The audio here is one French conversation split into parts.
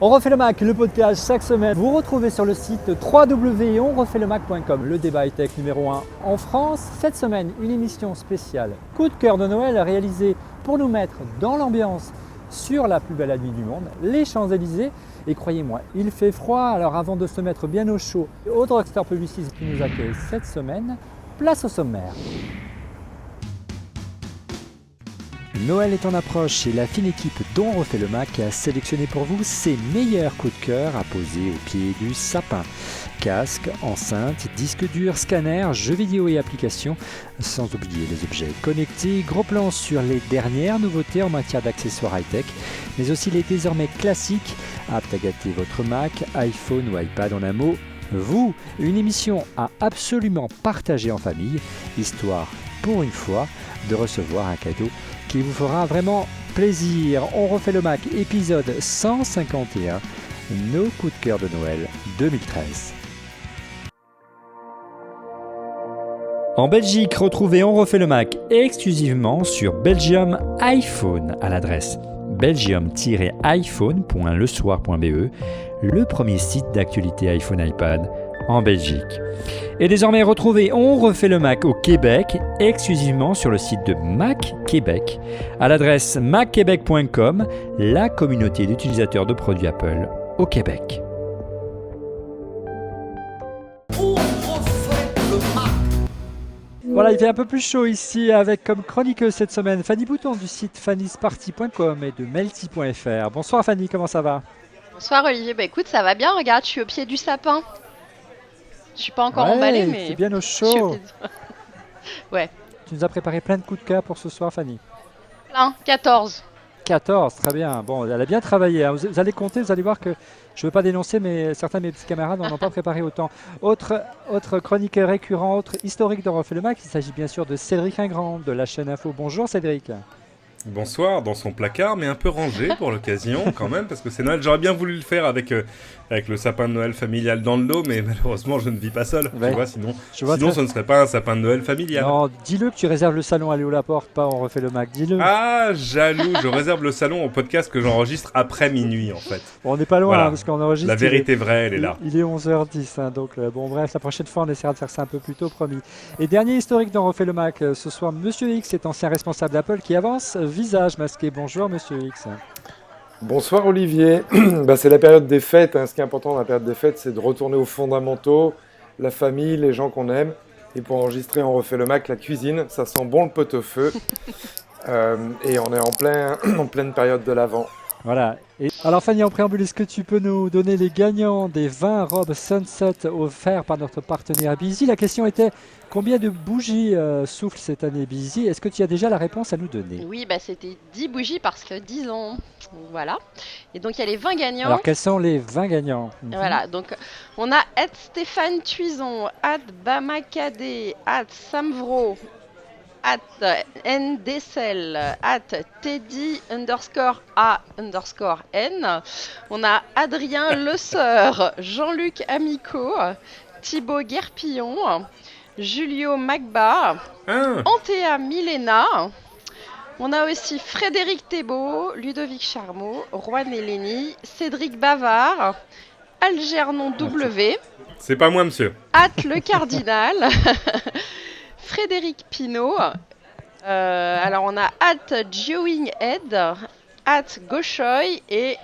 On refait le Mac, le podcast chaque semaine. Vous retrouvez sur le site www.onrefaitlemacom. Le débat high-tech numéro 1 en France. Cette semaine, une émission spéciale coup de cœur de Noël réalisée pour nous mettre dans l'ambiance sur la plus belle nuit du monde, les Champs-Élysées. Et croyez-moi, il fait froid, alors avant de se mettre bien au chaud, autre rockstar publiciste qui nous accueille cette semaine, place au sommaire. Noël est en approche et la fine équipe dont on refait le Mac a sélectionné pour vous ses meilleurs coups de cœur à poser au pied du sapin. Casque, enceinte, disque dur, scanner, jeux vidéo et applications, sans oublier les objets connectés, gros plans sur les dernières nouveautés en matière d'accessoires high-tech, mais aussi les désormais classiques, aptes à gâter votre Mac, iPhone ou iPad en un mot. Vous, une émission à absolument partager en famille, histoire, pour une fois, de recevoir un cadeau qui vous fera vraiment plaisir. On refait le Mac, épisode 151, nos coups de cœur de Noël 2013. En Belgique, retrouvez On refait le Mac exclusivement sur Belgium iPhone à l'adresse belgium-iphone.lesoir.be, le premier site d'actualité iPhone iPad en Belgique. Et désormais, retrouvez On refait le Mac au Québec exclusivement sur le site de Mac Québec à l'adresse macquebec.com, la communauté d'utilisateurs de produits Apple au Québec. Voilà, il fait un peu plus chaud ici avec comme chroniqueuse cette semaine Fanny Bouton du site fannysparty.com et de melty.fr. Bonsoir Fanny, comment ça va? Bonsoir Olivier, écoute, ça va bien, regarde, je suis au pied du sapin. Je suis pas encore emballée, mais c'est bien au je suis au chaud. pied du... Ouais, Tu nous as préparé plein de coups de cœur pour ce soir Fanny. plein, 14. 14, très bien. Bon, elle a bien travaillé, hein. Vous allez compter, vous allez voir que je ne veux pas dénoncer, mais certains de mes petits camarades n'en ont pas préparé autant. Autre chroniqueur récurrent, autre historique de Refait le Mac, il s'agit bien sûr de Cédric Ingrand de la chaîne Info. Bonjour Cédric. Bonsoir, dans son placard, mais un peu rangé pour l'occasion quand même, parce que c'est Noël. J'aurais bien voulu le faire avec le sapin de Noël familial dans le dos, mais malheureusement je ne vis pas seul, Ouais. tu vois, sinon ce ne serait pas un sapin de Noël familial. Non, dis-le que tu réserves le salon à Léo Laporte, pas On refait le Mac, dis-le. Ah, jaloux, je réserve le salon au podcast que j'enregistre après minuit en fait. Bon, on n'est pas loin, Voilà. hein, parce qu'on enregistre. La vérité vraie, elle est là. Il est 11h10, hein, donc bon bref, la prochaine fois on essaiera de faire ça un peu plus tôt, promis. Et dernier historique dont on refait le Mac, ce soir Monsieur X est ancien responsable d'Apple qui avance, visage masqué. Bonjour Monsieur X. Bonsoir Olivier. C'est la période des fêtes. Ce qui est important dans la période des fêtes, c'est de retourner aux fondamentaux, la famille, les gens qu'on aime. Et pour enregistrer, on refait le Mac, la cuisine. Ça sent bon le pot-au-feu. Et on est en pleine période de l'Avent. Voilà. Et alors Fanny, en préambule, est-ce que tu peux nous donner les gagnants des 20 robes Sunset offerts par notre partenaire Busy? La question était, combien de bougies souffle cette année Busy? Est-ce que tu as déjà la réponse à nous donner? Oui, c'était 10 bougies parce que 10 ans. Voilà. Et donc il y a les 20 gagnants. Alors quels sont les 20 gagnants? Voilà, donc on a Stéphane Tuison, @Bamakade, @Samvro, @Ndessel, @Teddy_A_N. On a Adrien Lesseur, Jean-Luc Amico, Thibaut Guerpillon, Julio Magba, Antea Milena. On a aussi Frédéric Thébault, Ludovic Charmeau, Juan Eleni, Cédric Bavard, Algernon W, C'est pas moi, monsieur. Le Cardinal, Frédéric Pinault. Alors on a @GeoingHead, @Goshoy et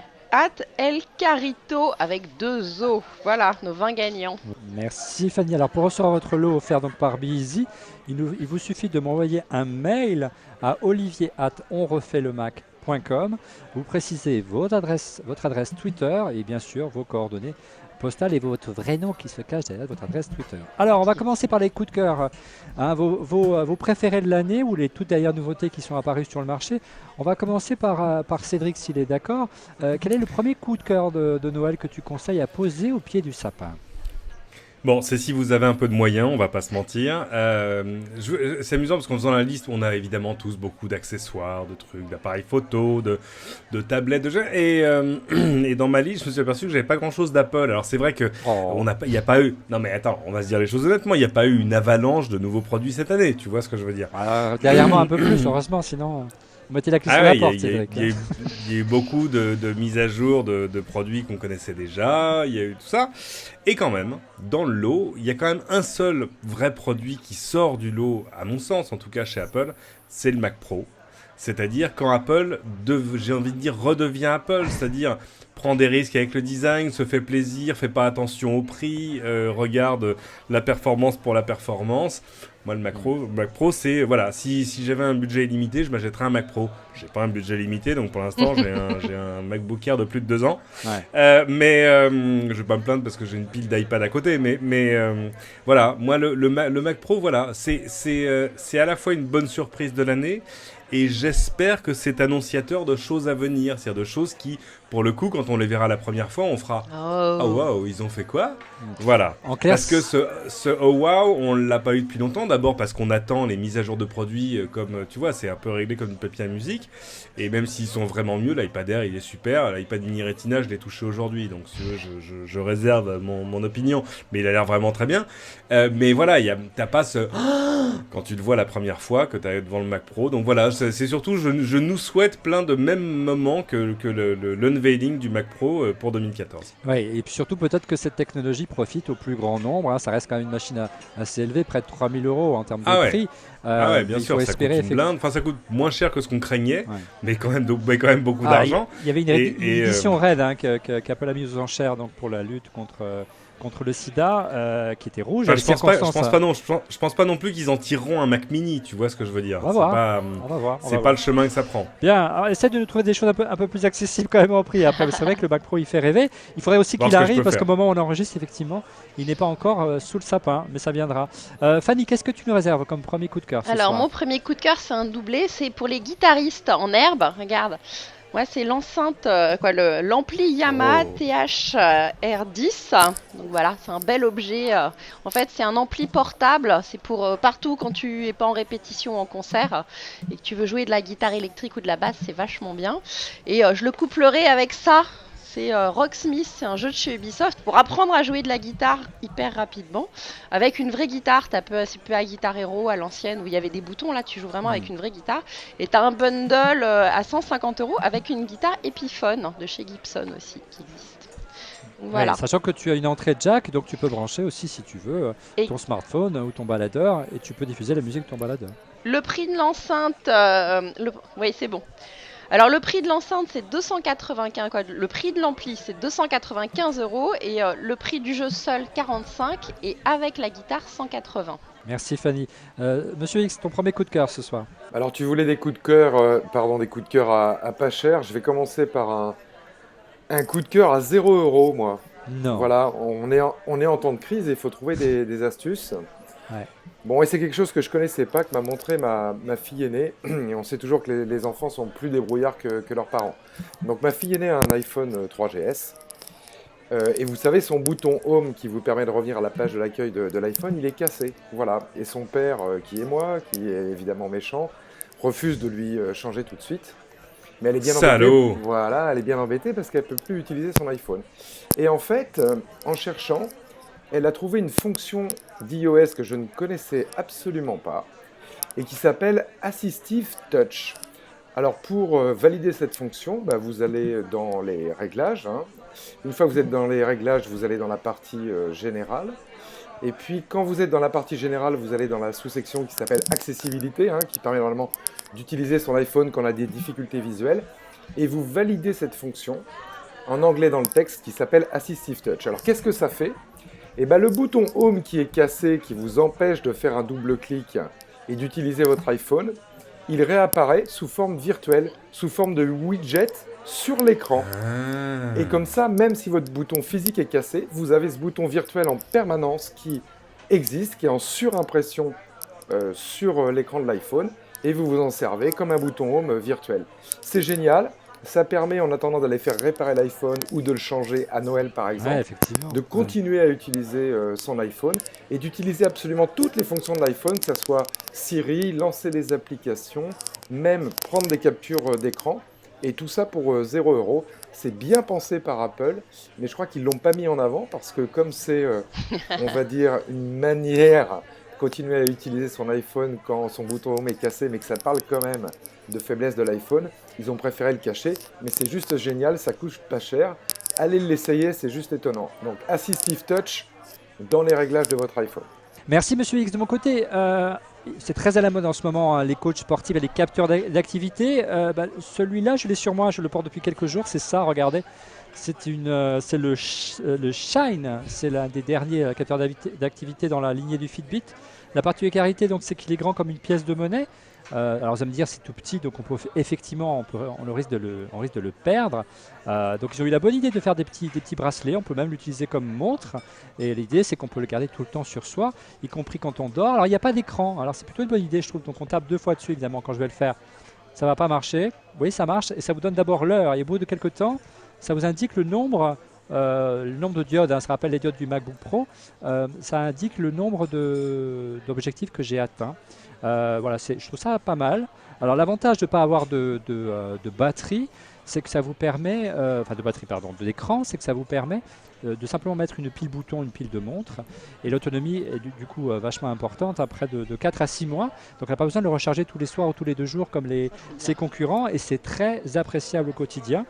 @El Carito avec 2 O. Voilà nos 20 gagnants. Merci Fanny. Alors pour recevoir votre lot offert donc par Busy, il vous suffit de m'envoyer un mail à olivier@onrefaitlemacom. Vous précisez votre adresse Twitter et bien sûr vos coordonnées postales et votre vrai nom qui se cache derrière votre adresse Twitter. Alors on va commencer par les coups de cœur, hein, vos préférés de l'année ou les toutes dernières nouveautés qui sont apparues sur le marché. On va commencer par Cédric s'il est d'accord. Quel est le premier coup de cœur de Noël que tu conseilles à poser au pied du sapin? Bon, c'est si vous avez un peu de moyens, on va pas se mentir. C'est amusant parce qu'en faisant la liste, on a évidemment tous beaucoup d'accessoires, de trucs, d'appareils photo, de tablettes, de jeux. Et dans ma liste, je me suis aperçu que j'avais pas grand-chose d'Apple. Alors c'est vrai que il n'y a pas eu. Non mais attends, on va se dire les choses honnêtement. Il n'y a pas eu une avalanche de nouveaux produits cette année. Tu vois ce que je veux dire? Derrière moi un peu plus, heureusement, sinon. On mettait la clé sur Ah la ouais, porte, Cédric. il y a eu beaucoup de mises à jour de produits qu'on connaissait déjà, il y a eu tout ça. Et quand même, dans le lot, il y a quand même un seul vrai produit qui sort du lot, à mon sens, en tout cas chez Apple, c'est le Mac Pro. C'est-à-dire quand Apple, j'ai envie de dire, redevient Apple, c'est-à-dire prend des risques avec le design, se fait plaisir, fait pas attention au prix, regarde la performance pour la performance. Moi, le Mac Pro, c'est, voilà, si j'avais un budget illimité, je m'achèterais un Mac Pro. J'ai pas un budget limité, donc pour l'instant, j'ai un MacBook Air de plus de 2 ans. Ouais. Je vais pas me plaindre parce que j'ai une pile d'iPad à côté, mais voilà, moi, le Mac Pro, voilà, c'est à la fois une bonne surprise de l'année, et j'espère que c'est annonciateur de choses à venir, c'est-à-dire de choses qui, pour le coup, quand on les verra la première fois, on fera « Oh wow, ils ont fait quoi ?» Voilà. En clair, Parce que ce « Oh wow », on l'a pas eu depuis longtemps. D'abord parce qu'on attend les mises à jour de produits comme, tu vois, c'est un peu réglé comme une papier à musique. Et même s'ils sont vraiment mieux, l'iPad Air, il est super. L'iPad mini Retina, je l'ai touché aujourd'hui. Donc, si tu veux, je réserve mon opinion. Mais il a l'air vraiment très bien. Mais voilà, t'as pas ce... quand tu le vois la première fois, que t'as devant le Mac Pro. Donc voilà, c'est surtout, je nous souhaite plein de mêmes moments que l'unveiling du Mac Pro pour 2014. Ouais, et puis surtout peut-être que cette technologie profite au plus grand nombre. Hein. Ça reste quand même une machine assez élevée, près de 3 000 € en termes de prix. Bien sûr, ça coûte une blinde. Enfin, ça coûte moins cher que ce qu'on craignait, mais quand même beaucoup d'argent. Il y avait une édition RAID qu'Apple a mise aux enchères donc, pour la lutte contre le sida, qui était rouge. Enfin, je pense pas non plus qu'ils en tireront un Mac Mini, tu vois ce que je veux dire. On va voir. C'est pas le chemin que ça prend. Bien, alors essaie de nous trouver des choses un peu plus accessibles quand même en prix. Après, c'est vrai que le Mac Pro il fait rêver. Il faudrait aussi qu'il arrive parce qu'au moment où on enregistre, effectivement, il n'est pas encore sous le sapin, mais ça viendra. Fanny, qu'est-ce que tu nous réserves comme premier coup de cœur ce soir ? Mon premier coup de cœur, c'est un doublé. C'est pour les guitaristes en herbe. Regarde. Ouais, c'est l'enceinte, l'ampli Yamaha TH-R10. Donc voilà, c'est un bel objet. En fait, c'est un ampli portable. C'est pour partout quand tu es pas en répétition en concert et que tu veux jouer de la guitare électrique ou de la basse, c'est vachement bien. Et je le couplerai avec ça. C'est Rocksmith, c'est un jeu de chez Ubisoft pour apprendre à jouer de la guitare hyper rapidement. Avec une vraie guitare, c'est plus à Guitar Hero à l'ancienne où il y avait des boutons, là tu joues vraiment avec une vraie guitare. Et tu as un bundle à 150 € avec une guitare Epiphone de chez Gibson aussi qui existe. Voilà. Ouais, sachant que tu as une entrée jack, donc tu peux brancher aussi si tu veux ton smartphone ou ton baladeur et tu peux diffuser la musique de ton baladeur. Le prix de l'enceinte, oui c'est bon. Alors le prix de l'enceinte c'est 295, le prix de l'ampli c'est 295 € et le prix du jeu seul 45 et avec la guitare 180. Merci Fanny. Monsieur X, ton premier coup de cœur ce soir. Alors tu voulais des coups de cœur, à pas cher. Je vais commencer par un coup de cœur à 0 €, moi. Non. Voilà, on est en temps de crise et il faut trouver des astuces. Ouais. Bon, et c'est quelque chose que je connaissais pas, que m'a montré ma fille aînée. Et on sait toujours que les enfants sont plus débrouillards que leurs parents. Donc ma fille aînée a un iPhone 3GS. Et vous savez, son bouton Home qui vous permet de revenir à la page de l'accueil de l'iPhone, il est cassé. Voilà. Et son père, qui est moi, qui est évidemment méchant, refuse de lui changer tout de suite. Mais elle est bien embêtée. Voilà, elle est bien embêtée parce qu'elle ne peut plus utiliser son iPhone. Et en fait, en cherchant, elle a trouvé une fonction d'iOS que je ne connaissais absolument pas et qui s'appelle Assistive Touch. Alors pour valider cette fonction, vous allez dans les réglages. Une fois que vous êtes dans les réglages, vous allez dans la partie générale. Et puis quand vous êtes dans la partie générale, vous allez dans la sous-section qui s'appelle Accessibilité, qui permet normalement d'utiliser son iPhone quand on a des difficultés visuelles. Et vous validez cette fonction en anglais dans le texte qui s'appelle Assistive Touch. Alors qu'est-ce que ça fait ? Le bouton Home qui est cassé, qui vous empêche de faire un double clic et d'utiliser votre iPhone, il réapparaît sous forme virtuelle, sous forme de widget sur l'écran. Et comme ça, même si votre bouton physique est cassé, vous avez ce bouton virtuel en permanence qui existe, qui est en surimpression sur l'écran de l'iPhone, et vous vous en servez comme un bouton Home virtuel. C'est génial. Ça permet, en attendant d'aller faire réparer l'iPhone ou de le changer à Noël, par exemple, de continuer à utiliser son iPhone et d'utiliser absolument toutes les fonctions de l'iPhone, que ce soit Siri, lancer des applications, même prendre des captures d'écran. Et tout ça pour 0 €. C'est bien pensé par Apple, mais je crois qu'ils ne l'ont pas mis en avant parce que comme c'est, on va dire, une manière continuer à utiliser son iPhone quand son bouton home est cassé, mais que ça parle quand même de faiblesse de l'iPhone. Ils ont préféré le cacher, mais c'est juste génial, ça coûte pas cher. Allez l'essayer, c'est juste étonnant. Donc Assistive Touch dans les réglages de votre iPhone. Merci Monsieur X. De mon côté, c'est très à la mode en ce moment, hein, les coachs sportifs et les capteurs d'activité. Celui-là, je l'ai sur moi, je le porte depuis quelques jours. C'est ça, regardez. C'est le Shine, c'est l'un des derniers capteurs d'activité dans la lignée du Fitbit. La particularité, donc, c'est qu'il est grand comme une pièce de monnaie. Alors vous allez me dire c'est tout petit, donc on peut effectivement on risque de le perdre. Donc ils ont eu la bonne idée de faire des petits bracelets. On peut même l'utiliser comme montre. Et l'idée c'est qu'on peut le garder tout le temps sur soi, y compris quand on dort. Alors il n'y a pas d'écran. Alors c'est plutôt une bonne idée je trouve. Donc on tape 2 fois dessus évidemment quand je vais le faire. Ça va pas marcher. Vous voyez ça marche et ça vous donne d'abord l'heure. Et au bout de quelques temps, ça vous indique le nombre de diodes, hein, ça rappelle les diodes du MacBook Pro, ça indique le nombre d'objectifs que j'ai atteints. Voilà, je trouve ça pas mal. Alors l'avantage de ne pas avoir de batterie, c'est que ça vous permet, d'écran, c'est que ça vous permet de simplement mettre une pile bouton, une pile de montre, et l'autonomie est du coup vachement importante, à près de 4 à 6 mois. Donc on n'a pas besoin de le recharger tous les soirs ou tous les 2 jours comme ses concurrents, et c'est très appréciable au quotidien.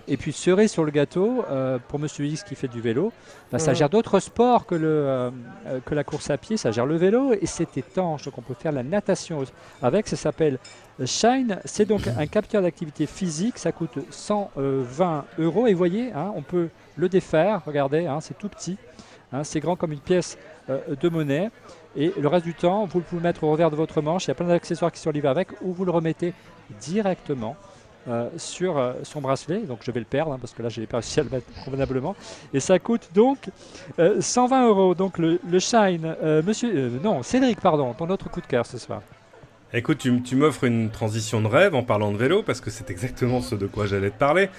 Et puis cerise sur le gâteau, pour Monsieur X qui fait du vélo, ça gère d'autres sports que la course à pied, ça gère le vélo et c'est étanche, donc on peut faire la natation avec, ça s'appelle Shine, c'est donc un capteur d'activité physique, ça coûte 120 € et vous voyez, hein, on peut le défaire, regardez, hein, c'est tout petit, hein, c'est grand comme une pièce de monnaie et le reste du temps, vous pouvez le mettre au revers de votre manche, il y a plein d'accessoires qui sont livrés avec ou vous le remettez directement sur son bracelet, donc je vais le perdre hein, parce que là j'ai pas réussi à le mettre convenablement et ça coûte donc 120 €. Donc le Shine, Cédric, pardon, ton autre coup de cœur ce soir. Écoute, tu m'offres une transition de rêve en parlant de vélo parce que c'est exactement ce de quoi j'allais te parler.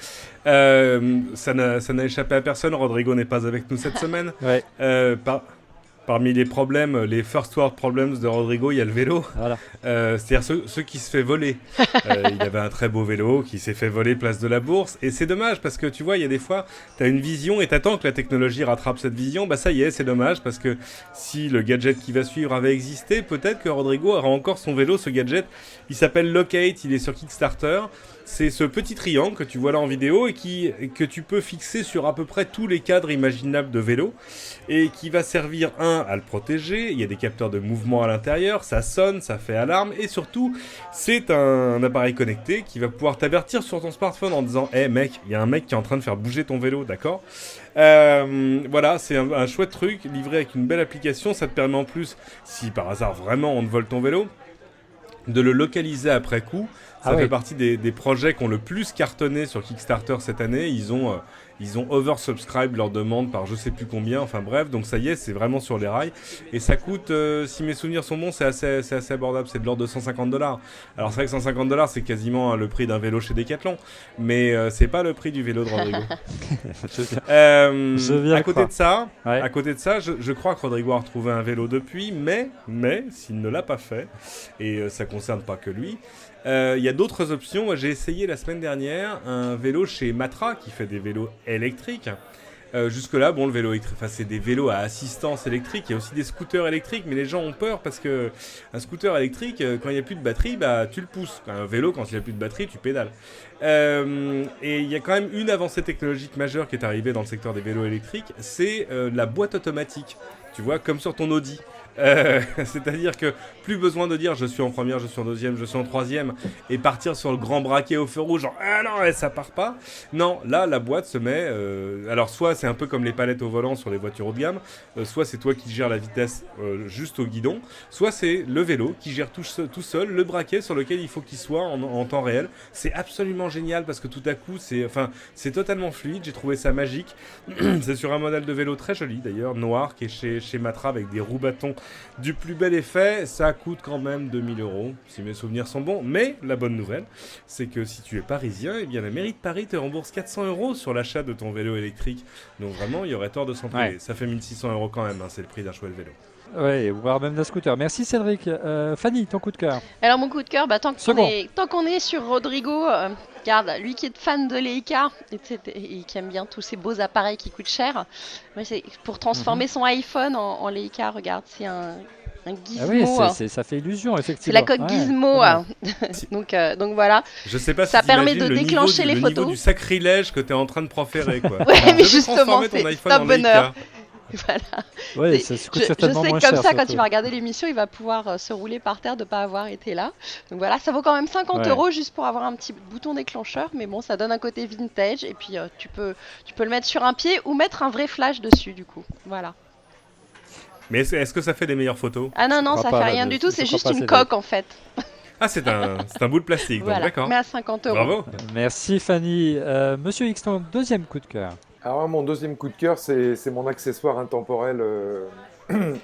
Ça n'a échappé à personne, Rodrigo n'est pas avec nous cette semaine. Ouais. Parmi les problèmes, les first world problems de Rodrigo, il y a le vélo. Voilà. C'est-à-dire ceux qui se fait voler. Il avait un très beau vélo qui s'est fait voler place de la Bourse. Et c'est dommage parce que tu vois, il y a des fois, tu as une vision et tu attends que la technologie rattrape cette vision. Bah ça y est, c'est dommage parce que si le gadget qui va suivre avait existé, peut-être que Rodrigo aura encore son vélo, ce gadget. Il s'appelle Locate, il est sur Kickstarter. C'est ce petit triangle que tu vois là en vidéo et que tu peux fixer sur à peu près tous les cadres imaginables de vélo et qui va servir, à le protéger. Il y a des capteurs de mouvement à l'intérieur, ça sonne, ça fait alarme et surtout, c'est un appareil connecté qui va pouvoir t'avertir sur ton smartphone en disant « Hey mec, il y a un mec qui est en train de faire bouger ton vélo, d'accord ?» Voilà, c'est un chouette truc, livré avec une belle application. Ça te permet en plus, si par hasard vraiment on te vole ton vélo, de le localiser après coup. Ça fait partie des projets qui ont le plus cartonné sur Kickstarter cette année. Ils ont oversubscribe leur demande par je sais plus combien. Enfin bref, donc ça y est, c'est vraiment sur les rails. Et ça coûte, si mes souvenirs sont bons, c'est assez abordable. C'est de l'ordre de 150 $. Alors c'est vrai que 150 $, c'est quasiment le prix d'un vélo chez Decathlon. Mais c'est pas le prix du vélo de Rodrigo. À côté de ça, je crois que Rodrigo a retrouvé un vélo depuis. Mais s'il ne l'a pas fait, et ça concerne pas que lui, il y a d'autres options. J'ai essayé la semaine dernière un vélo chez Matra qui fait des vélos électriques. Jusque-là, bon, le vélo électrique, c'est des vélos à assistance électrique. Il y a aussi des scooters électriques, mais les gens ont peur parce que un scooter électrique, quand il n'y a plus de batterie, tu le pousses. Un vélo, quand il n'y a plus de batterie, tu pédales. Et il y a quand même une avancée technologique majeure qui est arrivée dans le secteur des vélos électriques, c'est la boîte automatique. Tu vois, comme sur ton Audi. C'est-à-dire que plus besoin de dire je suis en première, je suis en deuxième, je suis en troisième et partir sur le grand braquet au feu rouge genre ah non ça part pas. Non, là la boîte se met alors soit c'est un peu comme les palettes au volant sur les voitures haut de gamme, soit c'est toi qui gères la vitesse juste au guidon, soit c'est le vélo qui gère tout seul le braquet sur lequel il faut qu'il soit en temps réel. C'est absolument génial parce que tout à coup c'est totalement fluide, j'ai trouvé ça magique. C'est sur un modèle de vélo très joli d'ailleurs, noir, qui est chez Matra avec des roues bâtons du plus bel effet. Ça coûte quand même 2000 €, si mes souvenirs sont bons. Mais la bonne nouvelle, c'est que si tu es parisien, eh bien la mairie de Paris te rembourse 400 € sur l'achat de ton vélo électrique. Donc vraiment, il y aurait tort de s'en priver. Ouais. Ça fait 1600 € quand même, c'est le prix d'un chouette vélo. Oui, voire même d'un scooter. Merci Cédric. Fanny, ton coup de cœur. Alors mon coup de cœur, tant qu'on est sur Rodrigo, regarde, lui qui est fan de Leica et qui aime bien tous ces beaux appareils qui coûtent cher, mais c'est pour transformer son iPhone en Leica, regarde, c'est Un Ah oui, gizmo. ça fait illusion, C'est effectivement. la coque Ouais, Gizmo. pas mal. Donc voilà. Je sais pas Ça si permet t'imagines de le déclencher niveau, les le photos. niveau du sacrilège que tu es en train de proférer, quoi. Ouais, mais Je vais justement, transformer ton c'est iPhone un en bonheur. Leica. Voilà. Ouais, C'est- ça coûte je certainement sais moins que comme cher, ça, quand surtout. il va regarder l'émission, il va pouvoir se rouler par terre de ne pas avoir été là. Donc voilà, ça vaut quand même 50 Ouais. € juste pour avoir un petit bouton déclencheur, mais bon, ça donne un côté vintage. Et puis tu peux le mettre sur un pied ou mettre un vrai flash dessus, du coup. Voilà. Mais est-ce que ça fait des meilleures photos? Ah non, non, crois ça pas, fait rien là, du je tout, c'est crois juste pas, une c'est coque en fait. Ah, c'est un bout de plastique, donc Voilà, d'accord. mais à 50 €. Bravo. Merci Fanny. Monsieur X, ton deuxième coup de cœur. Alors, mon deuxième coup de cœur, c'est mon accessoire intemporel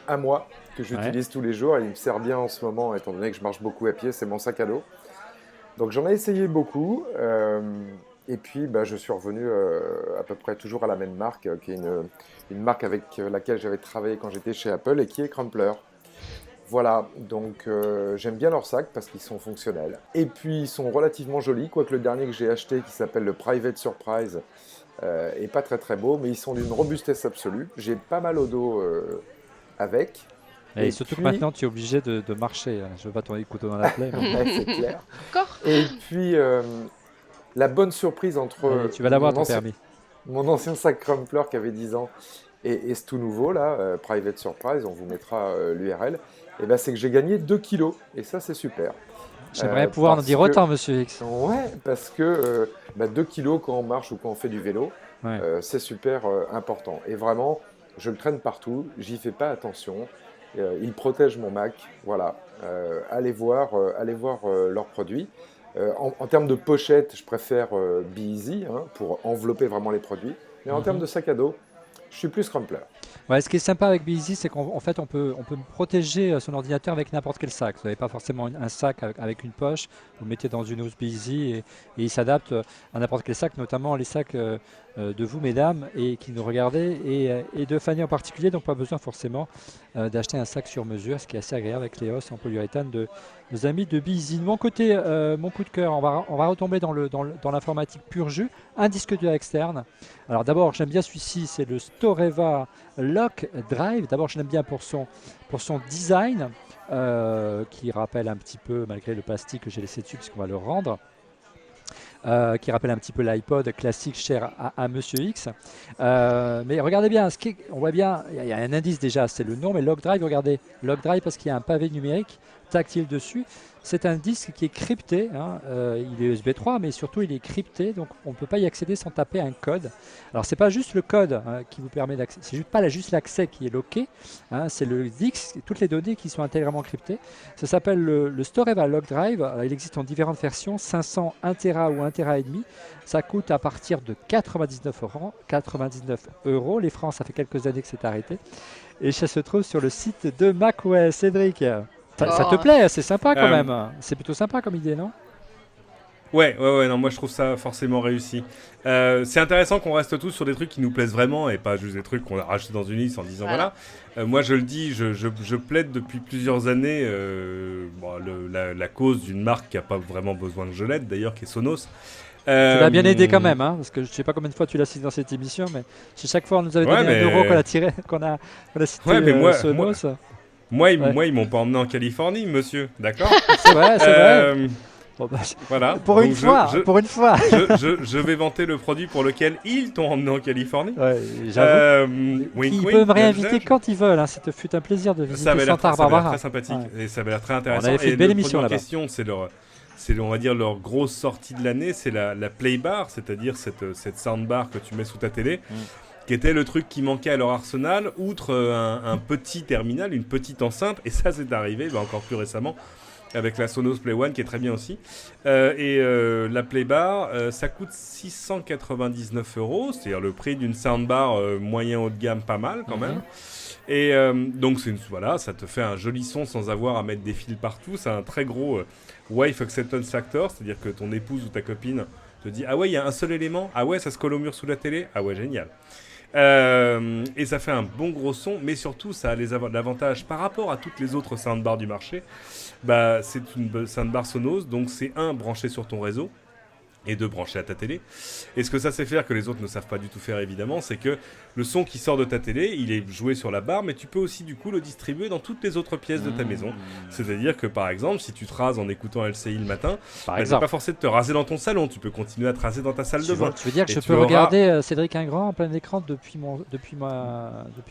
à moi, que j'utilise tous les jours. Et il me sert bien en ce moment, étant donné que je marche beaucoup à pied, c'est mon sac à dos. Donc, j'en ai essayé beaucoup. Et puis, je suis revenu à peu près toujours à la même marque, qui est une marque avec laquelle j'avais travaillé quand j'étais chez Apple et qui est Crumpler. Voilà, donc j'aime bien leurs sacs parce qu'ils sont fonctionnels. Et puis ils sont relativement jolis, quoique le dernier que j'ai acheté qui s'appelle le Private Surprise est pas très très beau, mais ils sont d'une robustesse absolue. J'ai pas mal au dos avec. Et surtout que maintenant tu es obligé de marcher. Je veux pas tourner le couteau dans la plaie. mais- Ouais, c'est clair. D'accord. Et puis la bonne surprise entre Allez, tu vas l'avoir ton mon ancien- permis. mon ancien sac Crumpler qui avait 10 ans et ce tout nouveau là, Private Surprise, on vous mettra l'URL, et c'est que j'ai gagné 2 kilos et ça c'est super. J'aimerais pouvoir en parce dire que- autant, Monsieur X. Ouais, parce que 2 kilos quand on marche ou quand on fait du vélo, Ouais. c'est super important. Et vraiment, je le traîne partout, j'y fais pas attention. Il protège mon Mac, voilà. Allez voir leurs produits. En termes de pochette, je préfère Be Easy pour envelopper vraiment les produits. Mais en termes de sac à dos, je suis plus Crumpler. Ouais, ce qui est sympa avec Beezy, c'est qu'en fait, on peut protéger son ordinateur avec n'importe quel sac. Vous n'avez pas forcément un sac avec une poche, vous le mettez dans une housse Beezy et il s'adapte à n'importe quel sac, notamment les sacs de vous, mesdames, et qui nous regardez, et de Fanny en particulier, donc pas besoin forcément d'acheter un sac sur mesure, ce qui est assez agréable avec les hausses en polyuréthane de nos amis de Beezy. De mon côté, mon coup de cœur, on va retomber dans l'informatique pur jus, un disque dur externe. Alors d'abord, j'aime bien celui-ci, c'est le Storeva Lock Drive. D'abord, je l'aime bien pour son design, qui rappelle un petit peu, malgré le plastique que j'ai laissé dessus, puisqu'on va le rendre, qui rappelle un petit peu l'iPod classique cher à Monsieur X. Mais regardez bien, on voit bien, il y a un indice déjà, c'est le nom, mais Lock Drive, regardez, Lock Drive parce qu'il y a un pavé numérique tactile dessus. C'est un disque qui est crypté, il est USB 3, mais surtout il est crypté, donc on ne peut pas y accéder sans taper un code. Alors c'est pas juste le code qui vous permet d'accès, c'est juste l'accès qui est locké, c'est le disque, toutes les données qui sont intégralement cryptées. Ça s'appelle le Storeva Lock Drive. Alors, il existe en différentes versions, 500, 1 Tera ou 1 Tera et demi. Ça coûte à partir de 99 €. Les francs, ça fait quelques années que c'est arrêté. Et ça se trouve sur le site de macOS. Cédric, ça te plaît? C'est sympa quand même. C'est plutôt sympa comme idée, non? Ouais, non, moi je trouve ça forcément réussi. C'est intéressant qu'on reste tous sur des trucs qui nous plaisent vraiment et pas juste des trucs qu'on a rachetés dans une liste en disant voilà. Moi je le dis, je plaide depuis plusieurs années la cause d'une marque qui n'a pas vraiment besoin que je l'aide d'ailleurs, qui est Sonos. Tu l'as bien aidé quand même, parce que je sais pas combien de fois tu l'as cité dans cette émission, mais si chaque fois on nous avait donné Ouais, 1 euro qu'on a tiré, qu'on a cité Ouais, mais moi- Sonos. Moi, ils m'ont pas emmené en Californie, monsieur, d'accord? C'est vrai, c'est vrai. Bon, bah, Voilà. pour une Donc, fois, pour une fois. je vais vanter le produit pour lequel ils t'ont emmené en Californie. Ouais, j'avoue. Wink, Ils wink, peuvent me nudge, réinviter nudge. quand ils veulent. Ça te fut un plaisir de Ça visiter avait l'air Santa ça avait l'air Barbara. très sympathique Ouais. et ça avait l'air très intéressant. On avait fait Et une belle le émission produit en là-bas. question, c'est on va dire leur grosse sortie de l'année, c'est la Play Bar, c'est-à-dire cette soundbar que tu mets sous ta télé, qui était le truc qui manquait à leur arsenal, outre un petit terminal, une petite enceinte, et ça c'est arrivé encore plus récemment avec la Sonos Play One qui est très bien aussi. La Play Bar, ça coûte 699 €, c'est-à-dire le prix d'une soundbar moyen haut de gamme, pas mal quand même. Et donc voilà, ça te fait un joli son sans avoir à mettre des fils partout. C'est un très gros wife acceptance factor, c'est-à-dire que ton épouse ou ta copine te dit ah ouais, il y a un seul élément, ah ouais, ça se colle au mur sous la télé, ah ouais, génial. Et ça fait un bon gros son, mais surtout ça a l'avantage par rapport à toutes les autres soundbars du marché. C'est une soundbar Sonos, donc c'est branché sur ton réseau. et de brancher à ta télé. Et ce que ça sait faire, que les autres ne savent pas du tout faire évidemment, c'est que le son qui sort de ta télé, il est joué sur la barre, mais tu peux aussi du coup le distribuer dans toutes les autres pièces de ta maison. C'est-à-dire que par exemple, si tu te rases en écoutant LCI le matin, t'es pas forcé de te raser dans ton salon, tu peux continuer à te raser dans ta salle de bain. Tu veux dire que Et je tu peux auras- regarder Cédric Ingrand en plein écran depuis ma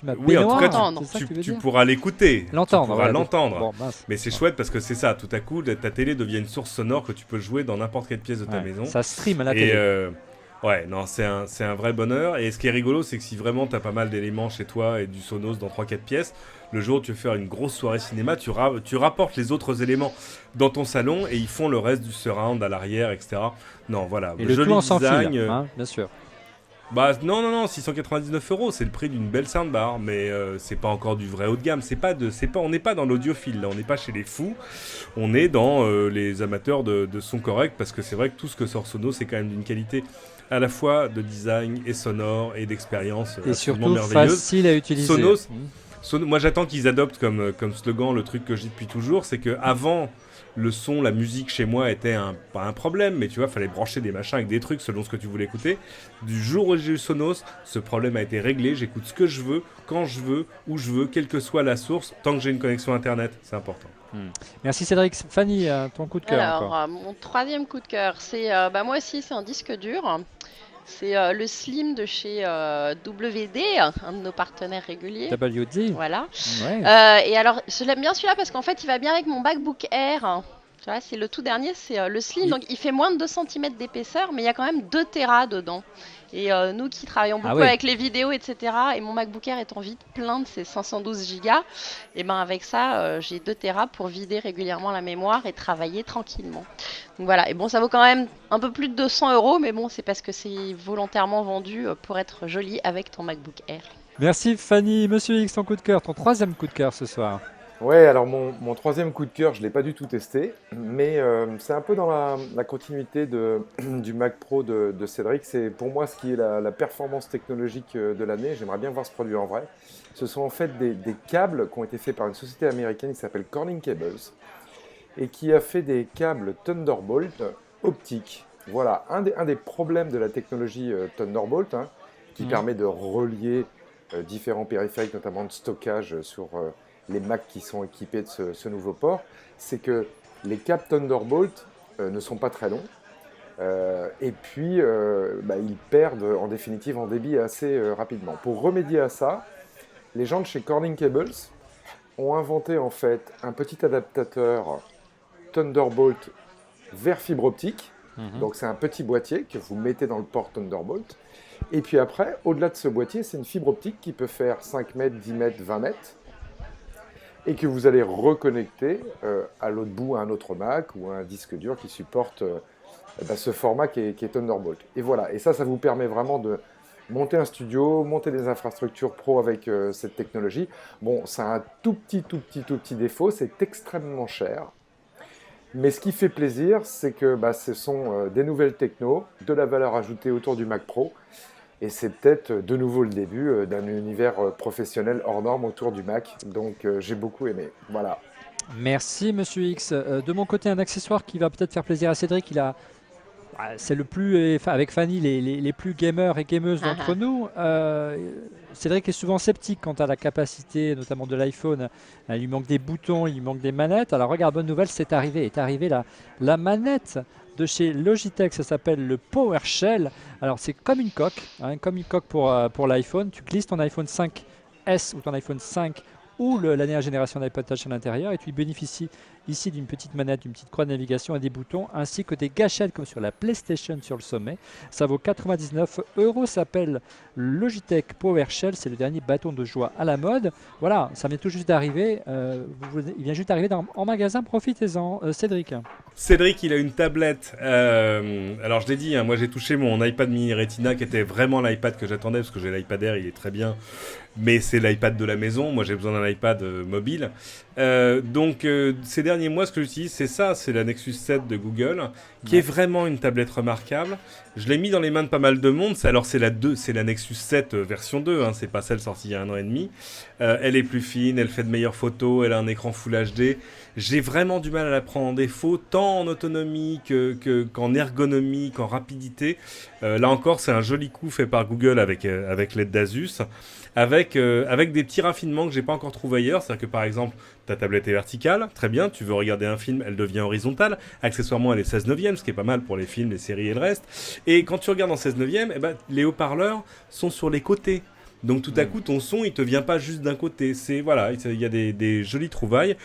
Oui, en tout baignoire, cas, c'est ça que tu veux tu dire pourras l'écouter, L'entendre, tu pourras voilà. l'entendre. Bon, mince. Mais c'est chouette parce que c'est ça, tout à coup, ta télé devient une source sonore que tu peux jouer dans n'importe quelle pièce de ta Ouais, maison. ça stream à la Et télé. ouais, non, c'est un vrai bonheur. Et ce qui est rigolo, c'est que si vraiment t'as pas mal d'éléments chez toi et du Sonos dans 3-4 pièces, le jour où tu veux faire une grosse soirée cinéma, tu rapportes les autres éléments dans ton salon et ils font le reste du surround à l'arrière, etc. Non, voilà, Et le joli tout en sans design. fil, hein, bien sûr. Bah non, 699 €, c'est le prix d'une belle soundbar, mais c'est pas encore du vrai haut de gamme. On n'est pas dans l'audiophile, là, on n'est pas chez les fous, on est dans les amateurs de son correct, parce que c'est vrai que tout ce que sort Sonos, c'est quand même d'une qualité à la fois de design et sonore et d'expérience Et absolument surtout merveilleuse. facile à utiliser. Sonos, Mmh. moi j'attends qu'ils adoptent comme slogan le truc que je dis depuis toujours, c'est que avant le son, la musique chez moi était pas un problème, mais tu vois, fallait brancher des machins avec des trucs selon ce que tu voulais écouter. Du jour où j'ai eu Sonos, ce problème a été réglé, j'écoute ce que je veux, quand je veux, où je veux, quelle que soit la source, tant que j'ai une connexion internet, c'est important. Merci Cédric. Fanny, ton coup de cœur Alors, encore. mon troisième coup de cœur, c'est moi aussi, c'est un disque dur. C'est le Slim de chez WD, un de nos partenaires réguliers. WD. Voilà. Ouais. Et alors, je l'aime bien celui-là parce qu'en fait, il va bien avec mon MacBook Air. Tu vois, c'est le tout dernier, c'est le Slim. Donc, il fait moins de 2 cm d'épaisseur, mais il y a quand même 2 Tera dedans. Et nous qui travaillons beaucoup oui. avec les vidéos, etc., et mon MacBook Air étant vite plein de ses 512 Go, et ben avec ça, j'ai 2 Tera pour vider régulièrement la mémoire et travailler tranquillement. Donc voilà, et bon, ça vaut quand même un peu plus de 200 €, mais bon, c'est parce que c'est volontairement vendu pour être joli avec ton MacBook Air. Merci Fanny. Monsieur X, ton coup de cœur, ton troisième coup de cœur ce soir. Ouais, alors mon troisième coup de cœur, je ne l'ai pas du tout testé, mais c'est un peu dans la continuité du Mac Pro de Cédric. C'est pour moi ce qui est la performance technologique de l'année. J'aimerais bien voir ce produit en vrai. Ce sont en fait des câbles qui ont été faits par une société américaine qui s'appelle Corning Cables et qui a fait des câbles Thunderbolt optiques. Voilà, un des problèmes de la technologie Thunderbolt, hein, qui permet de relier différents périphériques, notamment de stockage sur les Macs qui sont équipés de ce nouveau port, c'est que les câbles Thunderbolt ne sont pas très longs et puis ils perdent en définitive en débit assez rapidement. Pour remédier à ça, les gens de chez Corning Cables ont inventé en fait un petit adaptateur Thunderbolt vers fibre optique. Donc c'est un petit boîtier que vous mettez dans le port Thunderbolt. Et puis après, au-delà de ce boîtier, c'est une fibre optique qui peut faire 5 mètres, 10 mètres, 20 mètres. Et que vous allez reconnecter à l'autre bout à un autre Mac ou à un disque dur qui supporte ce format qui est Thunderbolt. Et voilà, et ça vous permet vraiment de monter un studio, monter des infrastructures pro avec cette technologie. Bon, ça a un tout petit défaut, c'est extrêmement cher. Mais ce qui fait plaisir, c'est que ce sont des nouvelles technos, de la valeur ajoutée autour du Mac Pro. Et c'est peut-être de nouveau le début d'un univers professionnel hors norme autour du Mac. Donc j'ai beaucoup aimé. Voilà. Merci Monsieur X. De mon côté, un accessoire qui va peut-être faire plaisir à Cédric. C'est le plus, avec Fanny, les plus gamers et gameuses d'entre nous. Cédric est souvent sceptique quant à la capacité, notamment de l'iPhone. Il lui manque des boutons, il lui manque des manettes. Alors regarde, bonne nouvelle, c'est arrivé. La manette de chez Logitech, ça s'appelle le PowerShell. Alors c'est comme une coque, pour l'iPhone. Tu glisses ton iPhone 5S ou ton iPhone 5 ou la dernière génération d'iPod Touch à l'intérieur et tu bénéficies ici d'une petite manette, d'une petite croix de navigation et des boutons ainsi que des gâchettes comme sur la PlayStation sur le sommet. Ça vaut 99 €, ça s'appelle Logitech PowerShell, c'est le dernier bâton de joie à la mode. Voilà, ça vient tout juste d'arriver, il vient juste d'arriver en magasin, profitez-en. Cédric. Cédric, il a une tablette. Alors je l'ai dit, hein, moi j'ai touché mon iPad mini Retina qui était vraiment l'iPad que j'attendais parce que j'ai l'iPad Air, il est très bien. Mais c'est l'iPad de la maison, moi j'ai besoin d'un iPad mobile. Donc ces derniers mois, ce que j'utilise, c'est la Nexus 7 de Google, qui est vraiment une tablette remarquable. Je l'ai mis dans les mains de pas mal de monde. Alors c'est la Nexus 7 version 2, hein, c'est pas celle sortie il y a 1 an et demi. Elle est plus fine, elle fait de meilleures photos, elle a un écran Full HD. J'ai vraiment du mal à la prendre en défaut, tant en autonomie qu'en ergonomie, qu'en rapidité. Là encore, c'est un joli coup fait par Google avec l'aide d'Asus, avec des petits raffinements que j'ai pas encore trouvé ailleurs. C'est-à-dire que par exemple, ta tablette est verticale, très bien, tu veux regarder un film, elle devient horizontale. Accessoirement, elle est 16 neuvième, ce qui est pas mal pour les films, les séries et le reste. Et quand tu regardes en 16 neuvième, les haut-parleurs sont sur les côtés. Donc tout à coup, ton son, il te vient pas juste d'un côté. Voilà, il y a des jolies trouvailles.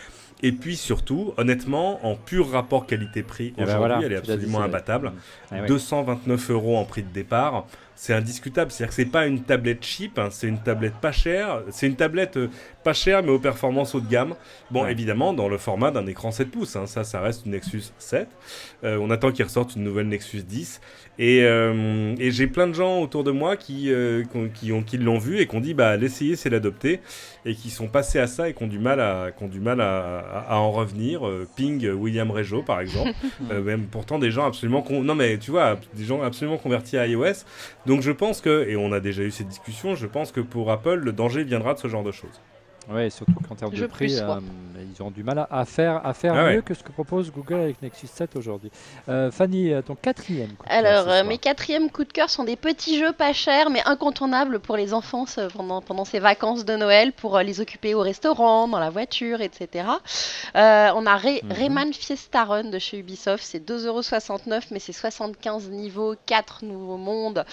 Et puis surtout, honnêtement, en pur rapport qualité-prix, aujourd'hui, elle est absolument imbattable. 229 € en prix de départ, c'est indiscutable. C'est-à-dire que c'est pas une tablette cheap, hein, c'est une tablette pas chère. C'est une tablette pas chère, mais aux performances haut de gamme. Bon, évidemment, dans le format d'un écran 7 pouces. Hein, ça reste une Nexus 7. On attend qu'il ressorte une nouvelle Nexus 10. Et j'ai plein de gens autour de moi qui l'ont vu et qui ont dit l'essayer, c'est l'adopter, et qui sont passés à ça et qui ont du mal à en revenir. Ping William Rejo par exemple. Même pourtant des gens absolument des gens absolument convertis à iOS. Donc je pense que, et on a déjà eu cette discussion, je pense que pour Apple le danger viendra de ce genre de choses. Oui, surtout qu'en termes de prix, ils ont du mal à faire mieux que ce que propose Google avec Nexus 7 aujourd'hui. Fanny, ton quatrième coup de cœur. Alors, mes quatrièmes coups de cœur sont des petits jeux pas chers, mais incontournables pour les enfants pendant ces vacances de Noël, pour les occuper au restaurant, dans la voiture, etc. On a Rayman Fiesta Run de chez Ubisoft, c'est 2,69 €, mais c'est 75 niveaux, 4 nouveaux mondes,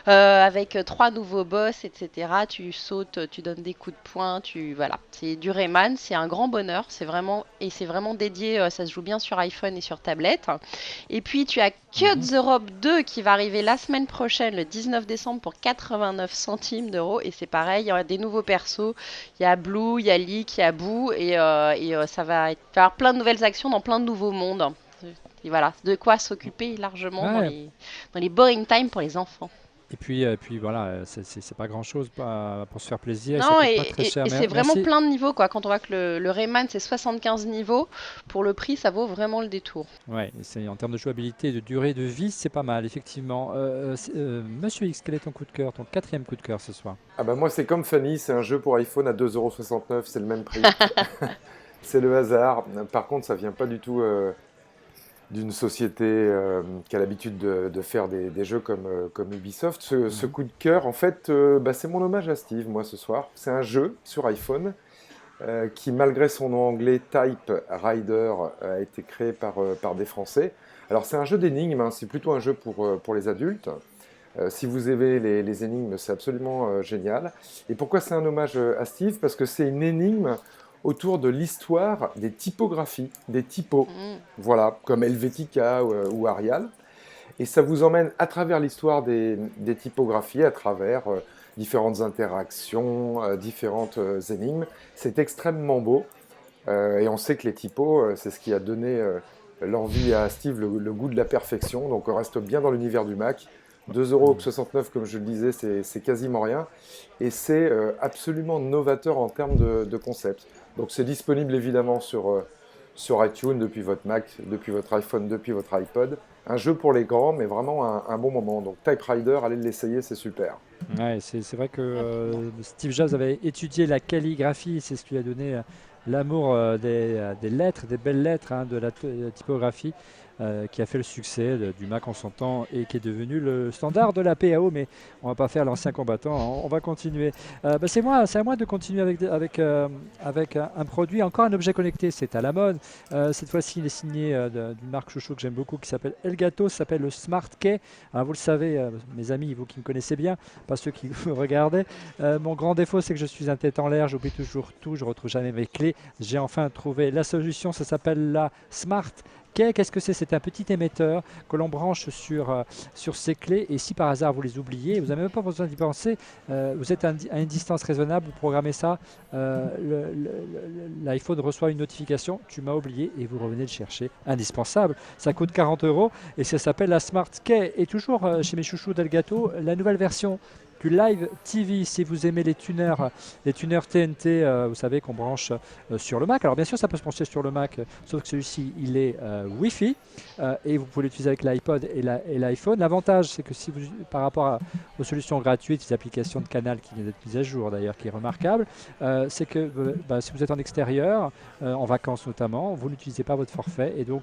avec 3 nouveaux boss, etc. Tu sautes, tu donnes des coups de poing, voilà, c'est du Rayman, c'est un grand bonheur, c'est vraiment dédié, ça se joue bien sur iPhone et sur tablette. Et puis tu as Cut the Rope 2 qui va arriver la semaine prochaine, le 19 décembre, pour 89 centimes d'euros, et c'est pareil, il y aura des nouveaux persos, il y a Blue, il y a Leak, il y a Boo, et ça va avoir plein de nouvelles actions dans plein de nouveaux mondes. Et voilà, de quoi s'occuper largement dans les boring times pour les enfants. Et puis voilà, c'est pas grand chose pour se faire plaisir. Non, et ça coûte pas très cher. Et c'est vraiment plein de niveaux, quoi. Quand on voit que le Rayman c'est 75 niveaux, pour le prix, ça vaut vraiment le détour. Ouais, en termes de jouabilité et de durée de vie, c'est pas mal, effectivement. Monsieur X, quel est ton coup de cœur, ton quatrième coup de cœur ce soir? Moi, c'est comme Fanny, c'est un jeu pour iPhone à 2,69 €, c'est le même prix. C'est le hasard. Par contre, ça vient pas du tout d'une société qui a l'habitude de faire des jeux comme Ubisoft. Ce coup de cœur, en fait, c'est mon hommage à Steve, moi, ce soir. C'est un jeu sur iPhone qui, malgré son nom anglais, Type Rider, a été créé par des Français. Alors, c'est un jeu d'énigmes, hein, c'est plutôt un jeu pour les adultes. Si vous aimez les énigmes, c'est absolument génial. Et pourquoi c'est un hommage à Steve? Parce que c'est une énigme autour de l'histoire des typographies, des typos, voilà, comme Helvetica ou Arial. Et ça vous emmène à travers l'histoire des typographies, à travers différentes interactions, différentes énigmes. C'est extrêmement beau. Et on sait que les typos, c'est ce qui a donné l'envie à Steve, le goût de la perfection. Donc on reste bien dans l'univers du Mac. 2,69 €, comme je le disais, c'est quasiment rien. Et c'est absolument novateur en termes de concept. Donc c'est disponible évidemment sur iTunes, depuis votre Mac, depuis votre iPhone, depuis votre iPod. Un jeu pour les grands, mais vraiment un bon moment. Donc Type Rider, allez l'essayer, c'est super. Ouais, c'est vrai que Steve Jobs avait étudié la calligraphie, c'est ce qui lui a donné l'amour des lettres, des belles lettres, hein, de la typographie. Qui a fait le succès du Mac en son temps et qui est devenu le standard de la PAO, mais on va pas faire l'ancien combattant, on va continuer. C'est à moi de continuer avec un produit, encore un objet connecté, c'est à la mode. Cette fois-ci, il est signé d'une marque chouchou que j'aime beaucoup qui s'appelle Elgato, ça s'appelle le Smart Key. Alors, vous le savez, mes amis, vous qui me connaissez bien, pas ceux qui me regardaient, mon grand défaut, c'est que je suis un tête en l'air, j'oublie toujours tout, je retrouve jamais mes clés. J'ai enfin trouvé la solution, ça s'appelle la Smart Key. Qu'est-ce que c'est? C'est un petit émetteur que l'on branche sur ces clés, et si par hasard vous les oubliez, vous n'avez même pas besoin d'y penser, vous êtes à une distance raisonnable, vous programmez ça, l'iPhone reçoit une notification, tu m'as oublié, et vous revenez le chercher, indispensable. Ça coûte 40 € et ça s'appelle la Smart Key. Et toujours chez mes chouchous d'Elgato, la nouvelle version du Live TV. Si vous aimez les tuners TNT, vous savez qu'on branche sur le Mac. Alors bien sûr, ça peut se brancher sur le Mac, sauf que celui-ci, il est Wi-Fi et vous pouvez l'utiliser avec l'iPod et l'iPhone. L'avantage, c'est que si vous, par rapport aux solutions gratuites, les applications de Canal qui vient d'être mise à jour d'ailleurs, qui est remarquable, c'est que si vous êtes en extérieur, en vacances notamment, vous n'utilisez pas votre forfait et donc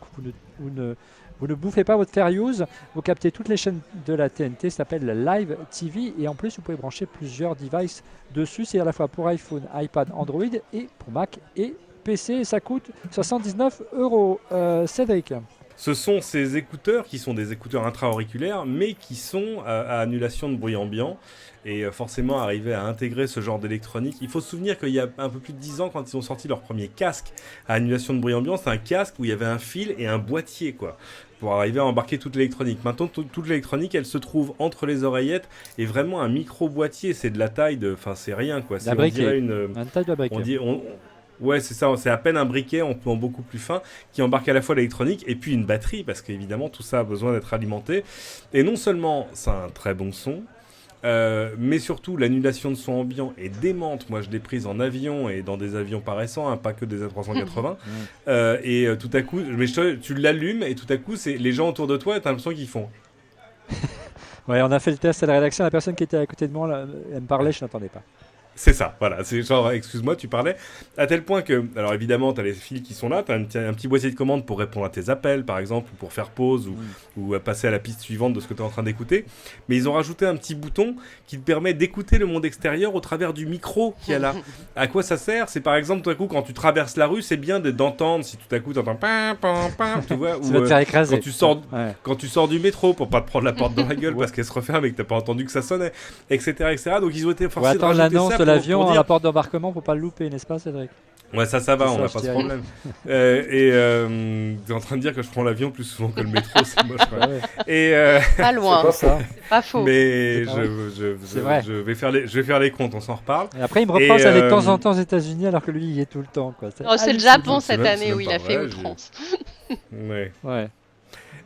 vous ne bouffez pas votre fair use, vous captez toutes les chaînes de la TNT, ça s'appelle la Live TV et en plus vous pouvez brancher plusieurs devices dessus, c'est à la fois pour iPhone, iPad, Android et pour Mac et PC et ça coûte 79 €. Cédric. Ce sont ces écouteurs qui sont des écouteurs intra-auriculaires, mais qui sont à annulation de bruit ambiant. Et forcément, arriver à intégrer ce genre d'électronique. Il faut se souvenir qu'il y a un peu plus de 10 ans, quand ils ont sorti leur premier casque à annulation de bruit ambiant, c'est un casque où il y avait un fil et un boîtier, quoi, pour arriver à embarquer toute l'électronique. Maintenant, toute l'électronique, elle se trouve entre les oreillettes et vraiment un micro-boîtier. C'est de la taille de... Enfin, c'est rien, quoi. La briquet. Une taille de briquet. Ouais, c'est ça, c'est à peine un briquet en beaucoup plus fin qui embarque à la fois l'électronique et puis une batterie parce qu'évidemment tout ça a besoin d'être alimenté. Et non seulement c'est un très bon son, mais surtout l'annulation de son ambiant est démente. Moi je l'ai prise en avion et dans des avions pas récents, hein, pas que des A380. Et tout à coup, tu l'allumes et tout à coup c'est les gens autour de toi et t'as l'impression qu'ils font. Ouais, on a fait le test à la rédaction, la personne qui était à côté de moi, là, elle me parlait, je n'entendais pas. C'est ça, voilà, c'est genre, excuse-moi, tu parlais, à tel point que, alors évidemment, tu as les fils qui sont là, tu as un petit boîtier de commande pour répondre à tes appels, par exemple, ou pour faire pause, ou passer à la piste suivante de ce que tu es en train d'écouter, mais ils ont rajouté un petit bouton qui te permet d'écouter le monde extérieur au travers du micro qu'il y a là. À quoi ça sert? C'est par exemple, tout à coup, quand tu traverses la rue, c'est bien d'entendre, si tout à coup tu entends pam, pam, pam, tu vois, ou va te faire écraser. Quand tu sors du métro pour pas te prendre la porte dans la gueule parce qu'elle se referme et que tu n'as pas entendu que ça sonnait, etc., etc. Donc ils ont été forcés de rajouter ça l'avion à la porte d'embarquement pour pas le louper, n'est-ce pas, Cédric? Ouais, ça va, on n'a pas ce problème. T'es en train de dire que je prends l'avion plus souvent que le métro, c'est moche. Pas loin, c'est pas faux. Mais je vais faire les comptes, on s'en reparle. Et après, il me reproche d'aller de temps en temps aux États-Unis alors que lui, il y est tout le temps, quoi. C'est le Japon cette année où il a fait outrance. Ouais.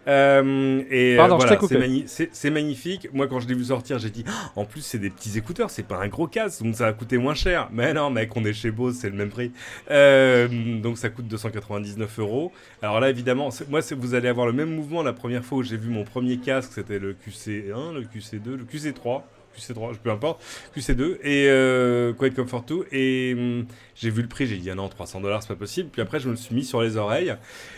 Pardon, voilà, je c'est magnifique. Moi, quand je l'ai vu sortir, j'ai dit en plus, c'est des petits écouteurs, c'est pas un gros casque, donc ça va coûter moins cher. Mais non, mec, on est chez Bose, c'est le même prix. Donc ça coûte 299 €. Alors là, évidemment, vous allez avoir le même mouvement. La première fois où j'ai vu mon premier casque, c'était le QC1, le QC2, le QC3. Peu importe, QC2 et Quiet Comfort 2 et j'ai vu le prix, j'ai dit ah non, 300 $, c'est pas possible. Puis après je me le suis mis sur les oreilles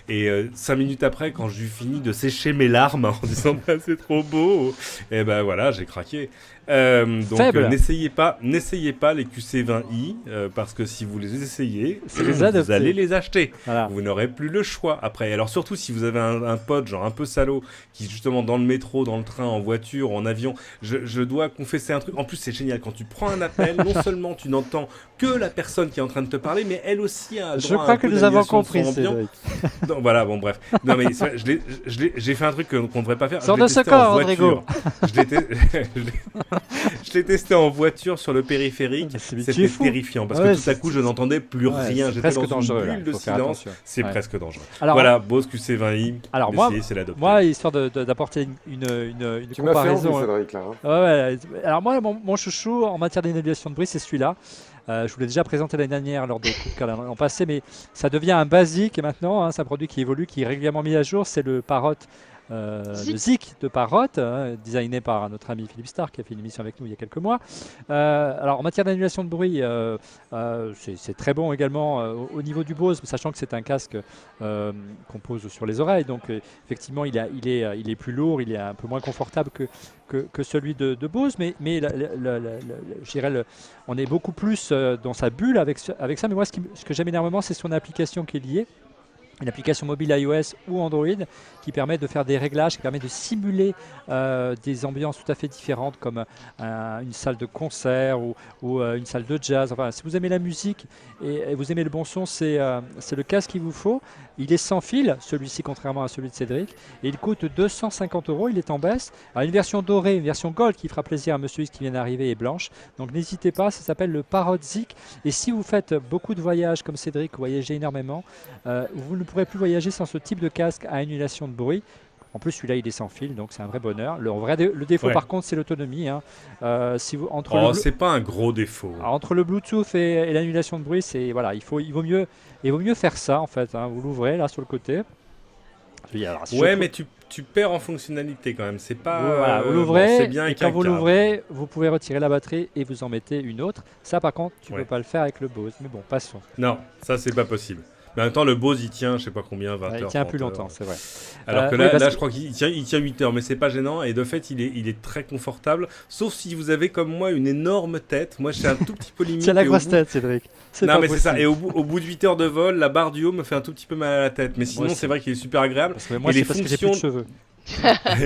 et 5 minutes après, quand j'ai fini de sécher mes larmes en disant bah, c'est trop beau, et ben voilà, j'ai craqué. Donc n'essayez pas les QC20i parce que si vous les essayez, vous allez les acheter. Voilà. Vous n'aurez plus le choix après. Alors surtout si vous avez un pote genre un peu salaud qui justement dans le métro, dans le train, en voiture, en avion, je dois confesser un truc. En plus c'est génial quand tu prends un appel, non seulement tu n'entends que la personne qui est en train de te parler, mais elle aussi a droit je crois que nous avons compris. Donc, voilà, bon bref. Non mais j'ai fait un truc qu'on ne devrait pas faire. Sors de ce corps, Rodrigo. Je l'ai testé en voiture sur le périphérique. C'était terrifiant parce que tout à coup je n'entendais plus rien. J'étais dans une bulle de silence. C'est presque dangereux. Alors, voilà, Bose QC20i. Alors moi, histoire d'apporter une tu comparaison. Tu m'as fait envie, Cédric, là. Alors moi, mon chouchou en matière d'annulation de bruit, c'est celui-là. Je vous l'ai déjà présenté l'année dernière lors de coup de cœur l'an passé, mais ça devient un basique maintenant. Hein, c'est un produit qui évolue, qui est régulièrement mis à jour. C'est le Parrot. Le Zik de Parrot, designé par notre ami Philippe Starr qui a fait une émission avec nous il y a quelques mois. Alors en matière d'annulation de bruit, c'est très bon également au niveau du Bose, sachant que c'est un casque qu'on pose sur les oreilles, donc effectivement il est plus lourd, il est un peu moins confortable que celui de Bose, mais je dirais on est beaucoup plus dans sa bulle avec ça. Mais moi ce que j'aime énormément, c'est son application qui est liée. Une application mobile iOS ou Android qui permet de faire des réglages, qui permet de simuler des ambiances tout à fait différentes comme une salle de concert ou une salle de jazz. Enfin, si vous aimez la musique et vous aimez le bon son, c'est le casque qu'il vous faut. Il est sans fil, celui-ci contrairement à celui de Cédric, et il coûte 250 €, il est en baisse. Alors, une version dorée, une version gold qui fera plaisir à monsieur X qui vient d'arriver est blanche. Donc n'hésitez pas, ça s'appelle le Parrot Zik. Et si vous faites beaucoup de voyages comme Cédric, vous voyagez énormément, vous ne pourrez plus voyager sans ce type de casque à annulation de bruit. En plus, celui-là, il est sans fil, donc c'est un vrai bonheur. Le défaut, Ouais. par contre, c'est l'autonomie. Hein. Si vous, Oh, c'est pas un gros défaut. entre le Bluetooth et l'annulation de bruit, il vaut mieux faire ça en fait. Hein. Vous l'ouvrez là sur le côté. Alors, si Ouais, je- mais tu perds en fonctionnalité quand même. C'est pas. vous bon, l'ouvrez c'est bien et avec quand un vous câble. l'ouvrez, vous pouvez retirer la batterie et vous en mettez une autre. Ça, par contre, tu Ouais. peux pas le faire avec le Bose. Mais bon, passons. Non, ça c'est pas possible. Mais en même temps, le Bose il tient, je sais pas combien, 20 Il heures. tient 30 plus heures. longtemps, c'est vrai. Alors que oui, là, parce là que- je crois qu'il tient 8 heures, mais c'est pas gênant. Et de fait, il est très confortable. Sauf si vous avez comme moi une énorme tête. Moi, je suis un tout petit peu limite. C'est la et au grosse bout- tête, Cédric. Non, pas mais c'est ça. possible. Et au bout de 8 heures de vol, la barre du haut me fait un tout petit peu mal à la tête. Mais sinon, aussi. c'est vrai qu'il est super agréable. Parce que moi, et c'est les parce que j'ai plus de fonctions- cheveux.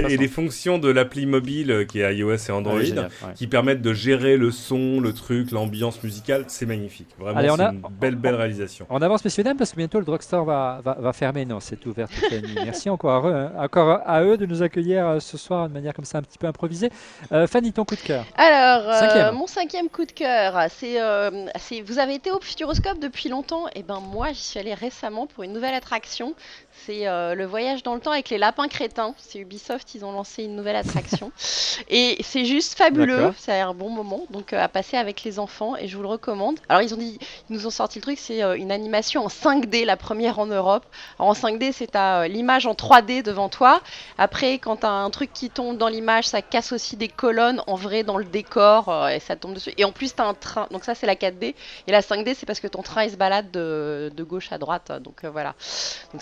Et les fonctions de l'appli mobile qui est iOS et Android, Ouais, génial, ouais. qui permettent de gérer le son, le truc, l'ambiance musicale, c'est magnifique. Vraiment, Allez, on c'est a- une belle réalisation. On avance, messieurs, dames, parce que bientôt le drugstore va fermer. Non, c'est ouvert toute la nuit. Merci encore à eux, hein. Encore à eux de nous accueillir ce soir de manière comme ça un petit peu improvisée. Fanny, ton coup de cœur. Alors, Cinquième. mon 5e coup de cœur, vous avez été au Futuroscope depuis longtemps. Et ben moi, j'y suis allée récemment pour une nouvelle attraction. C'est le voyage dans le temps avec les lapins crétins. C'est Ubisoft, ils ont lancé une nouvelle attraction. Et c'est juste fabuleux, D'accord. c'est un bon moment. Donc à passer avec les enfants et je vous le recommande. Alors ils nous ont sorti le truc, c'est une animation en 5D, la première en Europe. Alors en 5D, c'est l'image en 3D devant toi. Après, quand tu as un truc qui tombe dans l'image, ça casse aussi des colonnes en vrai dans le décor et ça tombe dessus. Et en plus, tu as un train. Donc ça, c'est la 4D. Et la 5D, c'est parce que ton train, il se balade de gauche à droite. Donc voilà. Donc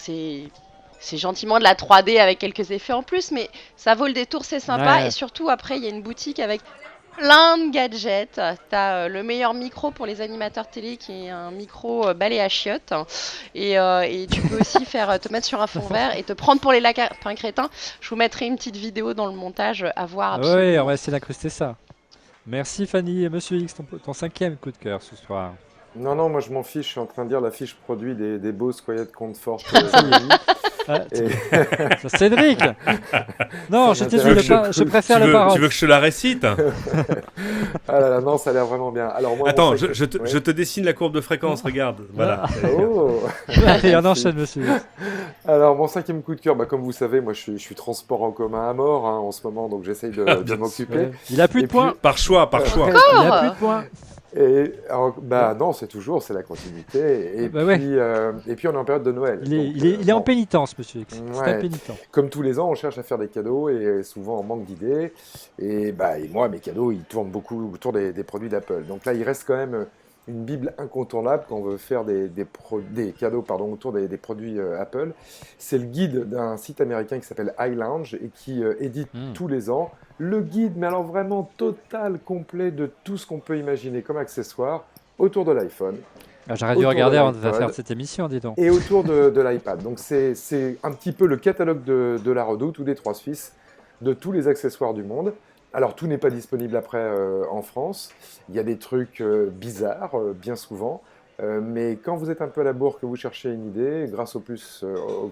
c'est gentiment de la 3D avec quelques effets en plus, mais ça vaut le détour, c'est sympa. Ouais. Et surtout, après, il y a une boutique avec plein de gadgets. T'as le meilleur micro pour les animateurs télé qui est un micro balai à chiottes. Et tu peux aussi te mettre sur un fond vert et te prendre pour les lapins crétins. Je vous mettrai une petite vidéo dans le montage à voir. Oui, Absolument. on va essayer d'incruster ça. Merci Fanny et Monsieur X, ton 5e coup de cœur ce soir. Non, moi je m'en fiche, je suis en train de dire la fiche produit des Bose Quiet Comfort. Ah, Et- Cédric. Non, Ça je m'intéresse. préfère le parole. Tu veux que je te la récite? Ah là là, non, ça a l'air vraiment bien. Alors, moi, Attends, mon je cinquième- te, Ouais. je te dessine la courbe de fréquence, regarde. Voilà. Oh. Allez, on enchaîne, Monsieur X. Alors, mon 5e coup de cœur, comme vous savez, moi je suis transport en commun à mort en ce moment, donc j'essaye de Bien m'occuper. Ouais. Il a plus de Et puis- points. Par choix, par choix. Il a plus de points. Et alors, non, c'est la continuité. Et, Bah ouais. et puis on est en période de Noël. Il est, Donc, il est en bon, pénitence, Monsieur X. C'est un Ouais. pénitent. Comme tous les ans, on cherche à faire des cadeaux et souvent on manque d'idées. Et moi, mes cadeaux, ils tournent beaucoup autour des produits d'Apple. Donc là, il reste quand même une bible incontournable quand on veut faire des cadeaux autour des produits Apple. C'est le guide d'un site américain qui s'appelle iLounge et qui édite tous les ans le guide, mais alors vraiment total, complet de tout ce qu'on peut imaginer comme accessoire autour de l'iPhone. Ah, j'aurais dû Autour regarder de avant de l'iPod. faire cette émission, dis donc. Et autour de l'iPad. Donc c'est un petit peu le catalogue de la Redoute ou des Trois Suisses de tous les accessoires du monde. Alors tout n'est pas disponible après en France. Il y a des trucs bizarres, bien souvent. Mais quand vous êtes un peu à la bourre, que vous cherchez une idée, grâce au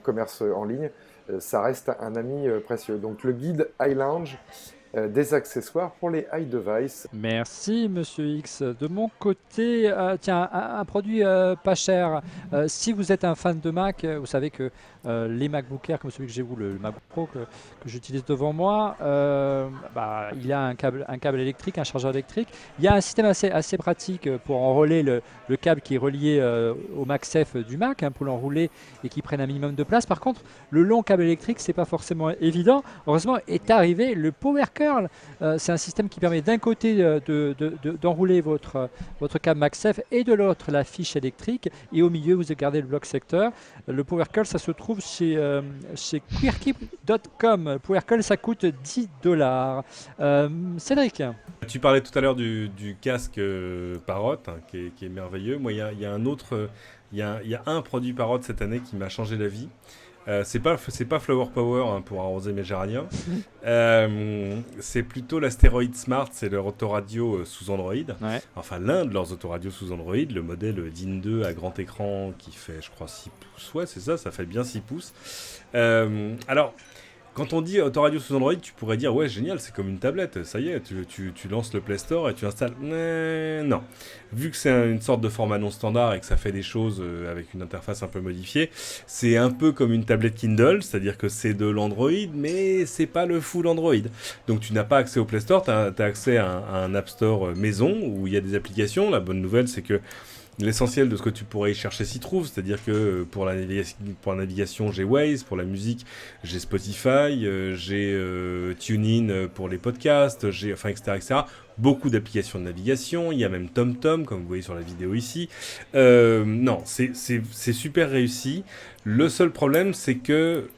commerce en ligne, ça reste un ami précieux. Donc le guide iLounge, des accessoires pour les iDevice. Merci, Monsieur X. De mon côté, tiens, un produit pas cher. Si vous êtes un fan de Mac, vous savez que les MacBook Air, comme celui que j'ai vous, le MacBook Pro que j'utilise devant moi, il a un câble électrique, un chargeur électrique. Il y a un système assez pratique pour enrouler le câble qui est relié au MagSafe du Mac, pour l'enrouler et qui prenne un minimum de place. Par contre, le long câble électrique, c'est pas forcément évident. Heureusement, est arrivé le Power Curl. C'est un système qui permet d'un côté d'enrouler votre câble MagSafe et de l'autre la fiche électrique, et au milieu vous gardez le bloc secteur. Le Power Curl, ça se trouve chez QWERTY.com. Power Curl, ça coûte $10. Cédric. Tu parlais tout à l'heure du casque Parrot, qui est merveilleux. Moi, il y a un autre, il y a un produit Parrot cette année qui m'a changé la vie. C'est pas Flower Power pour arroser mes géraniums. C'est plutôt l'Asteroid Smart, c'est leur autoradio sous Android. Ouais. Enfin, l'un de leurs autoradios sous Android, le modèle DIN 2 à grand écran qui fait, je crois, 6 pouces. Ouais, c'est ça, ça fait bien 6 pouces. Alors, quand on dit autoradio sous Android, tu pourrais dire ouais génial, c'est comme une tablette, ça y est, tu lances le Play Store et tu installes. Non, vu que c'est une sorte de format non standard et que ça fait des choses avec une interface un peu modifiée, c'est un peu comme une tablette Kindle, c'est-à-dire que c'est de l'Android, mais c'est pas le full Android. Donc tu n'as pas accès au Play Store, tu as accès à un App Store maison où il y a des applications. La bonne nouvelle, c'est que l'essentiel de ce que tu pourrais y chercher s'y trouve, c'est-à-dire que pour la navigation, j'ai Waze, pour la musique, j'ai Spotify, j'ai TuneIn pour les podcasts, etc. Beaucoup d'applications de navigation, il y a même TomTom, comme vous voyez sur la vidéo ici. Non, c'est super réussi. Le seul problème, c'est que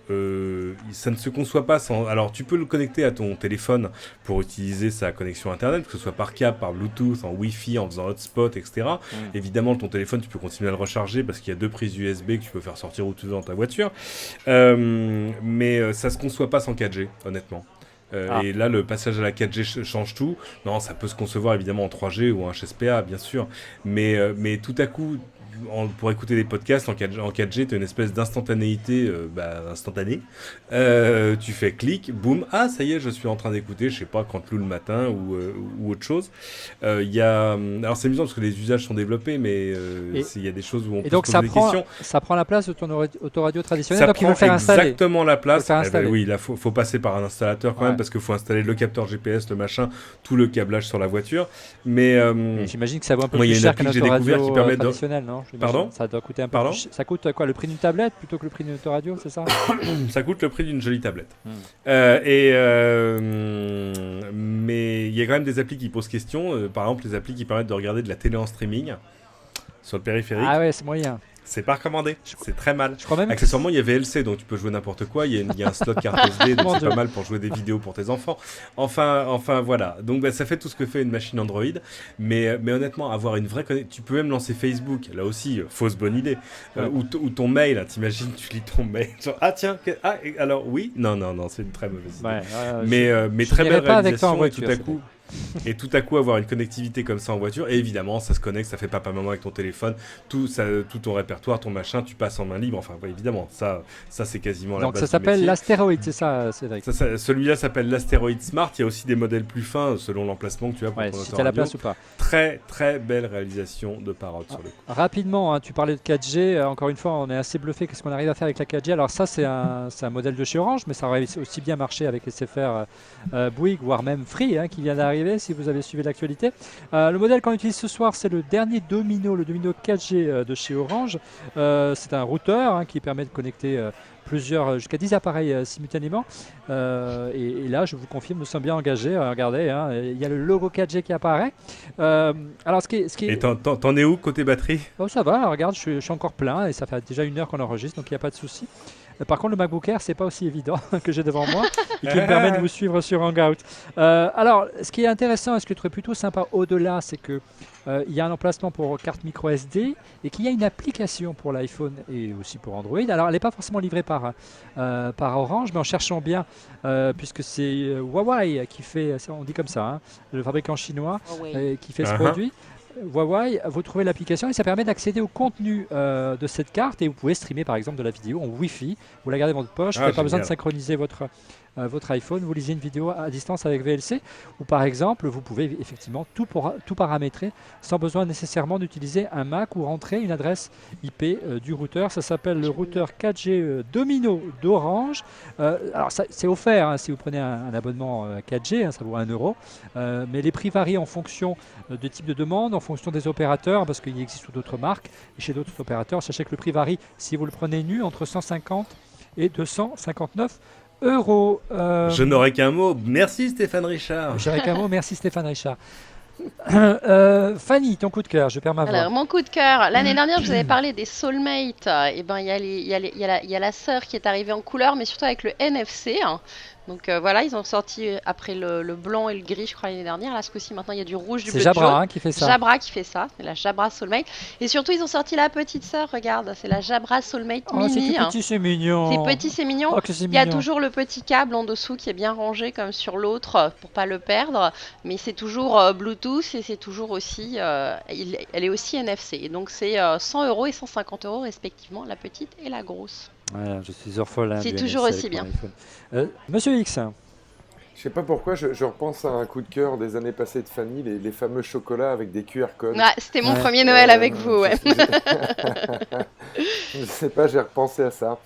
ça ne se conçoit pas sans... Alors, tu peux le connecter à ton téléphone pour utiliser sa connexion Internet, que ce soit par câble, par Bluetooth, en Wi-Fi, en faisant hotspot, etc. Évidemment, ton téléphone, tu peux continuer à le recharger parce qu'il y a 2 prises USB que tu peux faire sortir où tu veux dans ta voiture. Mais ça ne se conçoit pas sans 4G, honnêtement. Et là, le passage à la 4G change tout. Non, ça peut se concevoir évidemment en 3G ou en HSPA, bien sûr. Mais tout à coup, pour écouter des podcasts en 4G, tu as une espèce d'instantanéité instantanée. Tu fais clic, boum, ça y est, je suis en train d'écouter, je sais pas, Canteloup le matin ou autre chose. Alors c'est amusant parce que les usages sont développés, mais il y a des choses où on peut se poser des questions. Ça prend la place de ton autoradio traditionnel, Ça donc il prend faut faire installer. Exactement la place. Oui, là, faut passer par un installateur quand même, parce qu'il faut installer le capteur GPS, le machin, tout le câblage sur la voiture. Mais j'imagine que ça vaut un peu plus cher qu'un autoradio traditionnel, non? Pardon ? Ça doit coûter un peu plus. Ça coûte quoi, le prix d'une tablette plutôt que le prix d'une autoradio, c'est ça? Ça coûte le prix d'une jolie tablette. Mais il y a quand même des applis qui posent question. Par exemple, les applis qui permettent de regarder de la télé en streaming sur le périphérique. Ah ouais, c'est moyen. C'est pas recommandé, c'est très mal. Je crois même accessoirement, il y a VLC, donc tu peux jouer n'importe quoi. Il y a un slot carte SD, donc c'est pas mal pour jouer des vidéos pour tes enfants. Enfin voilà. Donc ça fait tout ce que fait une machine Android. Mais honnêtement, avoir une vraie connexion... Tu peux même lancer Facebook, là aussi, fausse bonne idée. Ou ton mail, t'imagines, tu lis ton mail. Genre, alors oui, non, c'est une très mauvaise idée. Mais très belle réalisation, et tout à coup... Et tout à coup avoir une connectivité comme ça en voiture, et évidemment ça se connecte, ça fait papa-maman avec ton téléphone, tout ton répertoire, ton machin, tu passes en main libre, enfin évidemment, ça c'est quasiment la base. Donc ça s'appelle l'Astéroïde, c'est ça, Cédric? Celui-là s'appelle l'Astéroïde Smart, il y a aussi des modèles plus fins selon l'emplacement que tu as pour ton si tu as la place ou pas. Très très belle réalisation de Parrot sur le coup. Rapidement, tu parlais de 4G, encore une fois on est assez bluffé qu'est-ce qu'on arrive à faire avec la 4G. Alors ça c'est un modèle de chez Orange, mais ça aurait aussi bien marché avec SFR Bouygues, voire même Free qui vient d'arriver. Si vous avez suivi l'actualité. Le modèle qu'on utilise ce soir, c'est le dernier Domino, le Domino 4G de chez Orange. C'est un routeur qui permet de connecter jusqu'à 10 appareils simultanément. Et là, je vous confirme, nous sommes bien engagés. Regardez, il y a le logo 4G qui apparaît. Alors, ce qui est... Et t'en es où côté batterie? Ça va, regarde, je suis encore plein et ça fait déjà 1 heure qu'on enregistre, donc il n'y a pas de souci. Par contre, le MacBook Air, c'est pas aussi évident que j'ai devant moi et qui me permet de vous suivre sur Hangout. Alors, ce qui est intéressant et ce que je trouve plutôt sympa au-delà, c'est que il y a un emplacement pour carte micro SD et qu'il y a une application pour l'iPhone et aussi pour Android. Alors, elle n'est pas forcément livrée par Orange, mais en cherchant bien, puisque c'est Huawei qui fait, on dit comme ça, le fabricant chinois qui fait ce produit. Huawei, vous trouvez l'application et ça permet d'accéder au contenu de cette carte et vous pouvez streamer par exemple de la vidéo en Wi-Fi. Vous la gardez dans votre poche, vous n'avez pas besoin de synchroniser votre iPhone, vous lisez une vidéo à distance avec VLC ou par exemple vous pouvez effectivement tout paramétrer sans besoin nécessairement d'utiliser un Mac ou rentrer une adresse IP du routeur. Ça s'appelle le routeur 4G Domino d'Orange. Alors c'est offert si vous prenez un abonnement 4G, ça vaut 1 €, mais les prix varient en fonction de type de demande, en fonction des opérateurs, parce qu'il existe d'autres marques et chez d'autres opérateurs. Sachez que le prix varie si vous le prenez nu entre 150 et 259 €. Je n'aurai qu'un mot. Merci Stéphane Richard. J'aurai qu'un mot. Merci Stéphane Richard. Fanny, ton coup de cœur, je perds ma voix. Alors, mon coup de cœur, l'année dernière, je vous avais parlé des Soulmates. Et ben, il y a la sœur qui est arrivée en couleur, mais surtout avec le NFC. Donc voilà, ils ont sorti après le blanc et le gris, je crois, l'année dernière. Là, ce coup-ci, maintenant, il y a du rouge, du bleu, du jaune. C'est Jabra qui fait ça. Jabra qui fait ça, c'est la Jabra Soulmate. Et surtout, ils ont sorti la petite sœur, regarde, c'est la Jabra Soulmate Mini. C'est petit, c'est mignon. C'est petit, c'est mignon. Il y a toujours le petit câble en dessous qui est bien rangé comme sur l'autre pour pas le perdre. Mais c'est toujours Bluetooth et c'est toujours aussi, elle est aussi NFC. Et donc, c'est 100 € et 150 € respectivement, la petite et la grosse. Voilà, je suis orphelin C'est du toujours NSA aussi avec mon bien. iPhone. Monsieur X, Je sais pas pourquoi, je repense à un coup de cœur des années passées de Fanny, les fameux chocolats avec des QR codes. Ouais, c'était mon Ouais. premier Noël avec vous, ouais. Je sais pas, j'ai repensé à ça.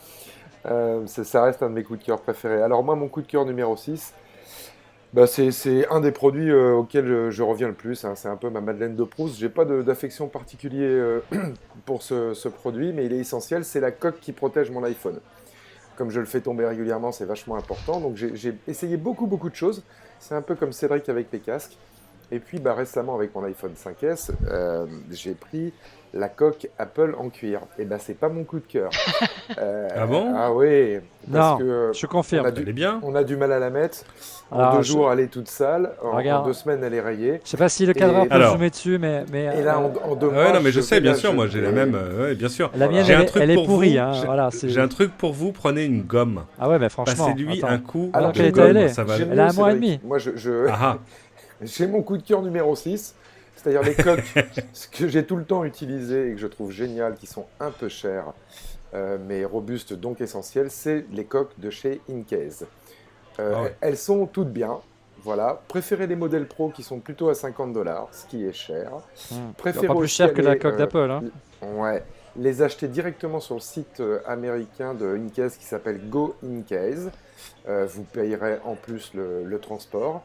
Ça reste un de mes coups de cœur préférés. Alors moi, mon coup de cœur numéro 6, bah, c'est un des produits auxquels je reviens le plus, hein. C'est un peu ma Madeleine de Proust. J'ai pas d'affection particulière pour ce produit, mais il est essentiel. C'est la coque qui protège mon iPhone. Comme je le fais tomber régulièrement, c'est vachement important. Donc j'ai essayé beaucoup de choses. C'est un peu comme Cédric avec les casques. Et puis bah, récemment avec mon iPhone 5S, j'ai pris la coque Apple en cuir. Et bah c'est pas mon coup de cœur. Ah bon? Ah oui, parce non, que je confirme. on a Elle est bien. on a du mal à la mettre. En Alors, 2 jours, elle est toute sale. En Regarde. 2 semaines, elle est rayée. Je sais pas si le cadreur peut Alors. zoomer dessus, mais Et là, en 2 Ah mois, ouais, non, mais je sais, vais bien la sûr, moi j'ai la jeter. même. Ouais, bien sûr. la mienne, J'ai un elle, truc elle est pour pourrie. vous. Hein, voilà, c'est... J'ai un truc pour vous, prenez une gomme. Ah ouais, mais franchement, Passez-lui attends. un coup Alors, dans quel de état elle gomme, est ça va. J'aime Elle a mieux, un mois et Cédric. demi. Moi, Ah j'ai mon coup de cœur numéro 6, c'est-à-dire les coques ce que j'ai tout le temps utilisé et que je trouve génial, qui sont un peu chères, mais robustes, donc essentielles, c'est les coques de chez Incase. Ah ouais. Elles sont toutes bien, voilà. Préférez les modèles pro qui sont plutôt à 50 $, ce qui est cher. Préférez Pas plus aussi cher que la aller, coque d'Apple. Hein. ouais, les acheter directement sur le site américain de Incase qui s'appelle Go Incase. Vous payerez en plus le transport.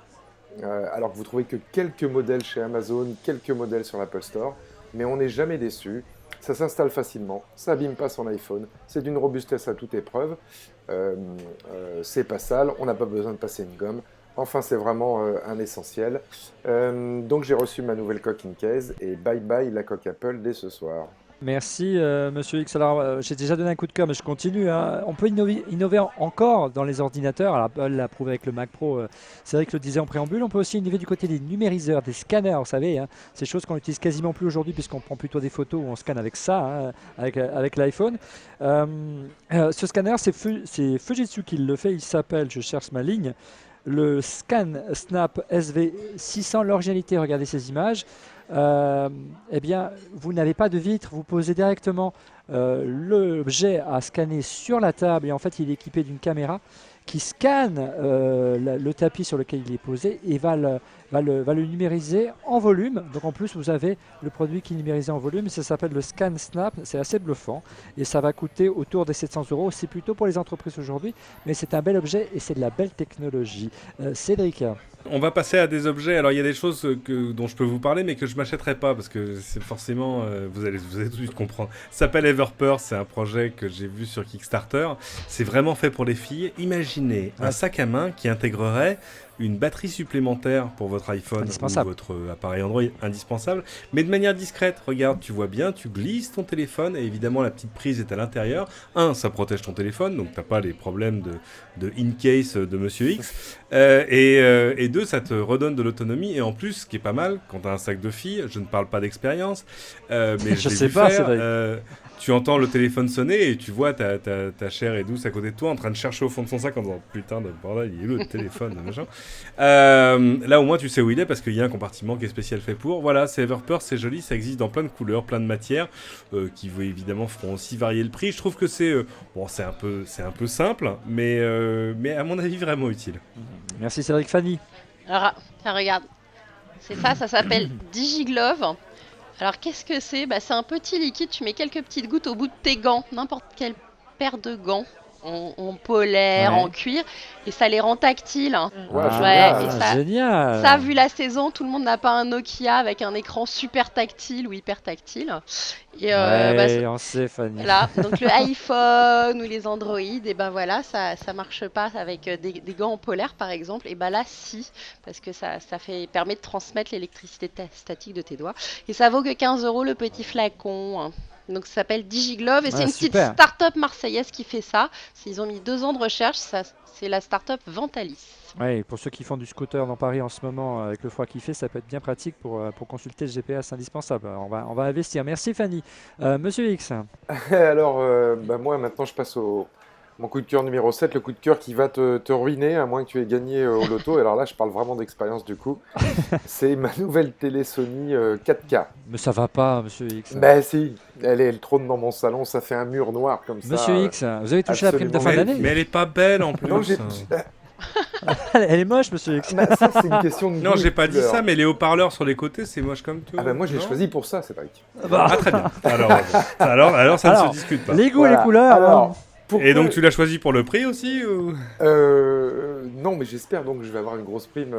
Alors que vous trouvez que quelques modèles chez Amazon, quelques modèles sur l'Apple Store, mais on n'est jamais déçu. Ça s'installe facilement, ça abîme pas son iPhone, c'est d'une robustesse à toute épreuve, c'est pas sale, on n'a pas besoin de passer une gomme. Enfin, c'est vraiment un essentiel. Donc j'ai reçu ma nouvelle coque Incase et bye bye la coque Apple dès ce soir. Merci, Monsieur X. Alors, j'ai déjà donné un coup de cœur, mais je continue. Hein. On peut innover encore dans les ordinateurs. Alors, Apple l'a prouvé avec le Mac Pro. Cédric le disait en préambule. On peut aussi innover du côté des numériseurs, des scanners, vous savez. Hein, ces choses qu'on utilise quasiment plus aujourd'hui, puisqu'on prend plutôt des photos ou on scanne avec ça, hein, avec l'iPhone. Ce scanner, c'est Fujitsu qui le fait. Il s'appelle, je cherche ma ligne, le Scan Snap SV600. L'originalité, regardez ces images. Eh bien, vous n'avez pas de vitre, vous posez directement l'objet à scanner sur la table et en fait il est équipé d'une caméra qui scanne le tapis sur lequel il est posé et va le numériser en volume. Donc en plus vous avez le produit qui est numérisé en volume, ça s'appelle le Scan Snap, c'est assez bluffant et ça va coûter autour des 700 €. C'est plutôt pour les entreprises aujourd'hui, mais c'est un bel objet et c'est de la belle technologie. Cédric. On va passer à des objets. Alors il y a des choses dont je peux vous parler, mais que je m'achèterai pas parce que c'est forcément, vous allez tout de suite comprendre. Ça s'appelle Everpurse, c'est un projet que j'ai vu sur Kickstarter. C'est vraiment fait pour les filles. Imaginez un sac à main qui intégrerait une batterie supplémentaire pour votre iPhone ou votre appareil Android, indispensable, mais de manière discrète. Regarde, tu vois bien, tu glisses ton téléphone et évidemment la petite prise est à l'intérieur. Ça protège ton téléphone, donc t'as pas les problèmes de in-case de Monsieur X. Et deux, ça te redonne de l'autonomie. Et en plus, ce qui est pas mal, quand t'as un sac de filles, je ne parle pas d'expérience, mais je sais pas, tu entends le téléphone sonner et tu vois ta chère et douce à côté de toi en train de chercher au fond de son sac en disant putain de bordel, il est où le téléphone, machin. Là au moins tu sais où il est parce qu'il y a un compartiment qui est spécial fait pour. Voilà, c'est Everpurse, c'est joli, ça existe dans plein de couleurs, plein de matières qui évidemment feront aussi varier le prix. Je trouve que c'est un peu simple, mais à mon avis vraiment utile. Merci Cédric. Fanny. Alors, tiens, regarde, c'est ça s'appelle DigiGlove. Alors qu'est-ce que c'est? C'est un petit liquide, tu mets quelques petites gouttes au bout de tes gants, n'importe quelle paire de gants, en polaire, en cuir, et ça les rend tactiles. Hein. Ouais, et ça, génial. Ça, vu la saison, tout le monde n'a pas un Nokia avec un écran super tactile ou hyper tactile. Et on sait, Fanny. Voilà, donc le iPhone ou les Android, et voilà, ça marche pas avec des gants en polaire par exemple. Et là, si, parce que ça permet de transmettre l'électricité statique de tes doigts. Et ça vaut que 15 € le petit flacon. Hein. Donc ça s'appelle DigiGlove et c'est une petite start-up marseillaise qui fait ça. Ils ont mis 2 ans de recherche, c'est la start-up Ventalis. Ouais, pour ceux qui font du scooter dans Paris en ce moment, avec le froid qu'il fait, ça peut être bien pratique pour consulter le GPS indispensable. On va investir. Merci Fanny. Monsieur X. Alors, moi maintenant je passe au Mon coup de cœur numéro 7, le coup de cœur qui va te ruiner, à moins que tu aies gagné au loto. Et alors là, je parle vraiment d'expérience du coup. C'est ma nouvelle télé Sony 4K. Mais ça va pas, Monsieur X. Ben si, elle trône dans mon salon, ça fait un mur noir comme ça. Monsieur X, vous avez touché la prime de fin absolument. d'année? Mais elle est pas belle en plus. Non, Elle est moche, Monsieur X. bah, ça, c'est une question de Non, goût j'ai et de pas dit couleur. ça, mais les haut-parleurs sur les côtés, c'est moche comme tout. Ah ben moi, j'ai non choisi pour ça, Cédric. Bah, Ah, très bien. Alors ça ne Alors, se discute pas. les goûts et Voilà. les couleurs. Alors, hein. pourquoi- Et donc tu l'as choisi pour le prix aussi ou... Non, mais j'espère donc que je vais avoir une grosse prime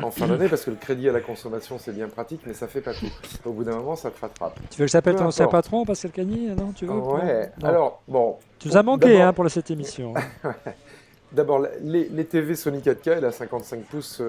en fin d'année parce que le crédit à la consommation c'est bien pratique, mais ça fait pas tout. Au bout d'un moment, ça te rattrape. Tu veux que je t'appelle Peu ton ancien importe. patron, Pascal Cagny? Non, tu veux? Ouais. Non. Alors, bon. Tu nous as manqué D'abord- hein, pour cette émission. D'abord, les TV Sony 4K et la 55 pouces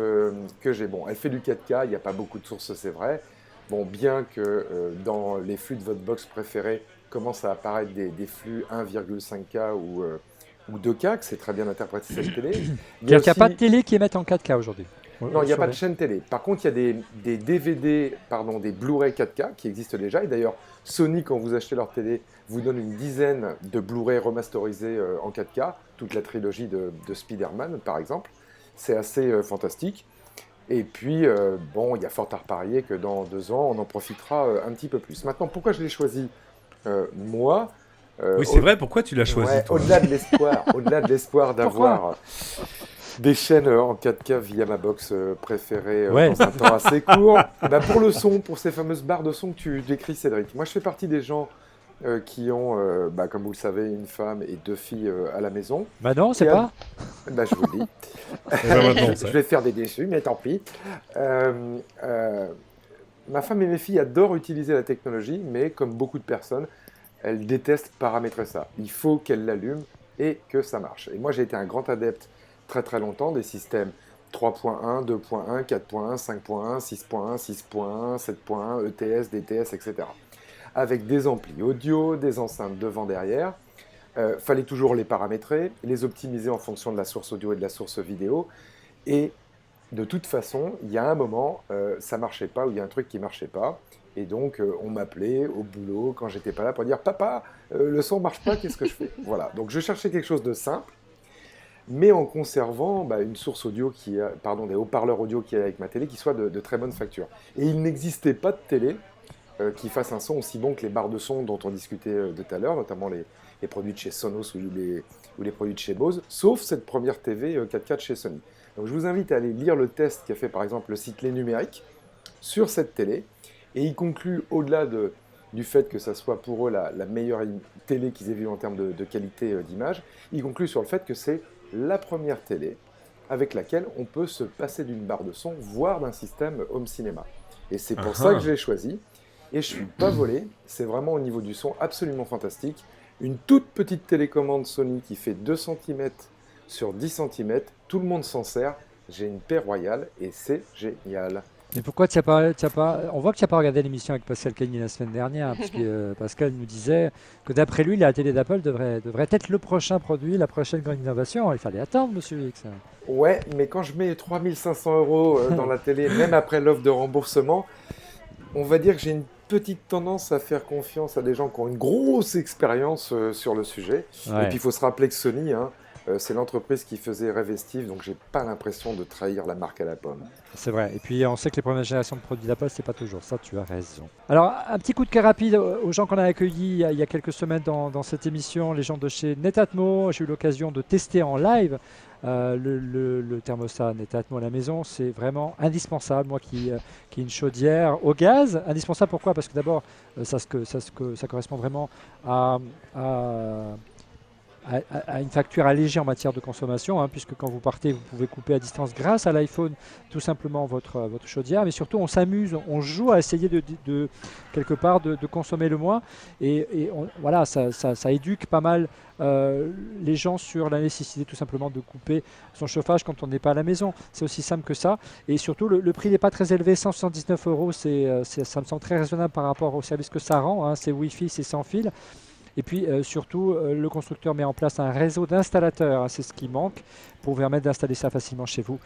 que j'ai. Bon, elle fait du 4K, il n'y a pas beaucoup de sources, c'est vrai. Bon, bien que dans les flux de votre box préférée commencent à apparaître des flux 1,5K ou 2K, que c'est très bien interprété cette télé. Il y a Il n'y a aussi- pas de télé qui émette en 4K aujourd'hui. Non, il n'y a pas de chaîne télé. Par contre, il y a des DVD, pardon, des Blu-ray 4K qui existent déjà. Et d'ailleurs, Sony, quand vous achetez leur télé, vous donne une dizaine de Blu-ray remasterisés en 4K, toute la trilogie de Spider-Man, par exemple. C'est assez fantastique. Et puis, bon, il y a fort à reparier que dans 2 ans, on en profitera un petit peu plus. Maintenant, pourquoi je l'ai choisi moi Oui, c'est vrai, pourquoi tu l'as choisi Ouais, toi au-delà de l'espoir d'avoir des chaînes en 4K via ma box préférée Ouais. dans un temps assez court. Bah, pour le son, pour ces fameuses barres de son que tu décris, Cédric. Moi, je fais partie des gens qui ont, comme vous le savez, une femme et 2 filles à la maison. Bah non, c'est Et pas. Bah, je vous le dis. Eh ben, maintenant, on Je sait. vais faire des déçus, mais tant pis. Ma femme et mes filles adorent utiliser la technologie, mais comme beaucoup de personnes, elles détestent paramétrer ça. Il faut qu'elles l'allument et que ça marche. Et moi, j'ai été un grand adepte très très longtemps des systèmes 3.1, 2.1, 4.1, 5.1, 6.1, 6.1, 7.1, ETS, DTS, etc. Avec des amplis audio, des enceintes devant, derrière. Fallait toujours les paramétrer, les optimiser en fonction de la source audio et de la source vidéo. Et de toute façon, il y a un moment, ça marchait pas, ou il y a un truc qui marchait pas. Et donc, on m'appelait au boulot quand j'étais pas là pour dire « Papa, le son marche pas, qu'est-ce que je fais ?» Voilà, donc je cherchais quelque chose de simple, mais en conservant une source audio des haut-parleurs audio qui est avec ma télé, qui soit de très bonne facture. Et il n'existait pas de télé qui fasse un son aussi bon que les barres de son dont on discutait tout à l'heure, notamment les produits de chez Sonos ou les produits de chez Bose, sauf cette première TV 4K de chez Sony. Donc je vous invite à aller lire le test qu'a fait par exemple le site Les Numériques sur cette télé, et il conclut, au-delà du fait que ça soit pour eux la meilleure télé qu'ils aient vue en termes de qualité d'image, il conclut sur le fait que c'est la première télé avec laquelle on peut se passer d'une barre de son, voire d'un système home cinéma. Et c'est pour ça que je l'ai choisi. Et je suis pas volé, c'est vraiment au niveau du son absolument fantastique. Une toute petite télécommande Sony qui fait 2 cm sur 10 cm, tout le monde s'en sert. J'ai une paix royale et c'est génial. Mais pourquoi tu n'as pas. On voit que tu n'as pas regardé l'émission avec Pascal Cagny la semaine dernière, parce que Pascal nous disait que d'après lui, la télé d'Apple devrait être le prochain produit, la prochaine grande innovation. Il fallait attendre, monsieur X. Ouais, mais quand je mets 3500 € dans la télé, même après l'offre de remboursement, on va dire que j'ai une petite tendance à faire confiance à des gens qui ont une grosse expérience sur le sujet. Ouais. Et puis il faut se rappeler que Sony, c'est l'entreprise qui faisait rêver Steve, donc j'ai pas l'impression de trahir la marque à la pomme. C'est vrai. Et puis on sait que les premières générations de produits d'Apple, c'est pas toujours ça, tu as raison. Alors, un petit coup de cœur rapide aux gens qu'on a accueillis il y a quelques semaines dans cette émission, les gens de chez Netatmo. J'ai eu l'occasion de tester en live le thermostat Netatmo à la maison. C'est vraiment indispensable. Moi qui ai une chaudière au gaz, indispensable pourquoi? Parce que d'abord, ça correspond vraiment à une facture allégée en matière de consommation, puisque quand vous partez, vous pouvez couper à distance grâce à l'iPhone tout simplement votre chaudière, mais surtout on s'amuse, on joue à essayer de quelque part de consommer le moins, et voilà, ça éduque pas mal les gens sur la nécessité tout simplement de couper son chauffage quand on n'est pas à la maison. C'est aussi simple que ça, et surtout le prix n'est pas très élevé, 179 €, ça me semble très raisonnable par rapport au service que ça rend, c'est Wi-Fi, c'est sans fil. Et puis surtout, le constructeur met en place un réseau d'installateurs, hein, c'est ce qui manque, pour vous permettre d'installer ça facilement chez vous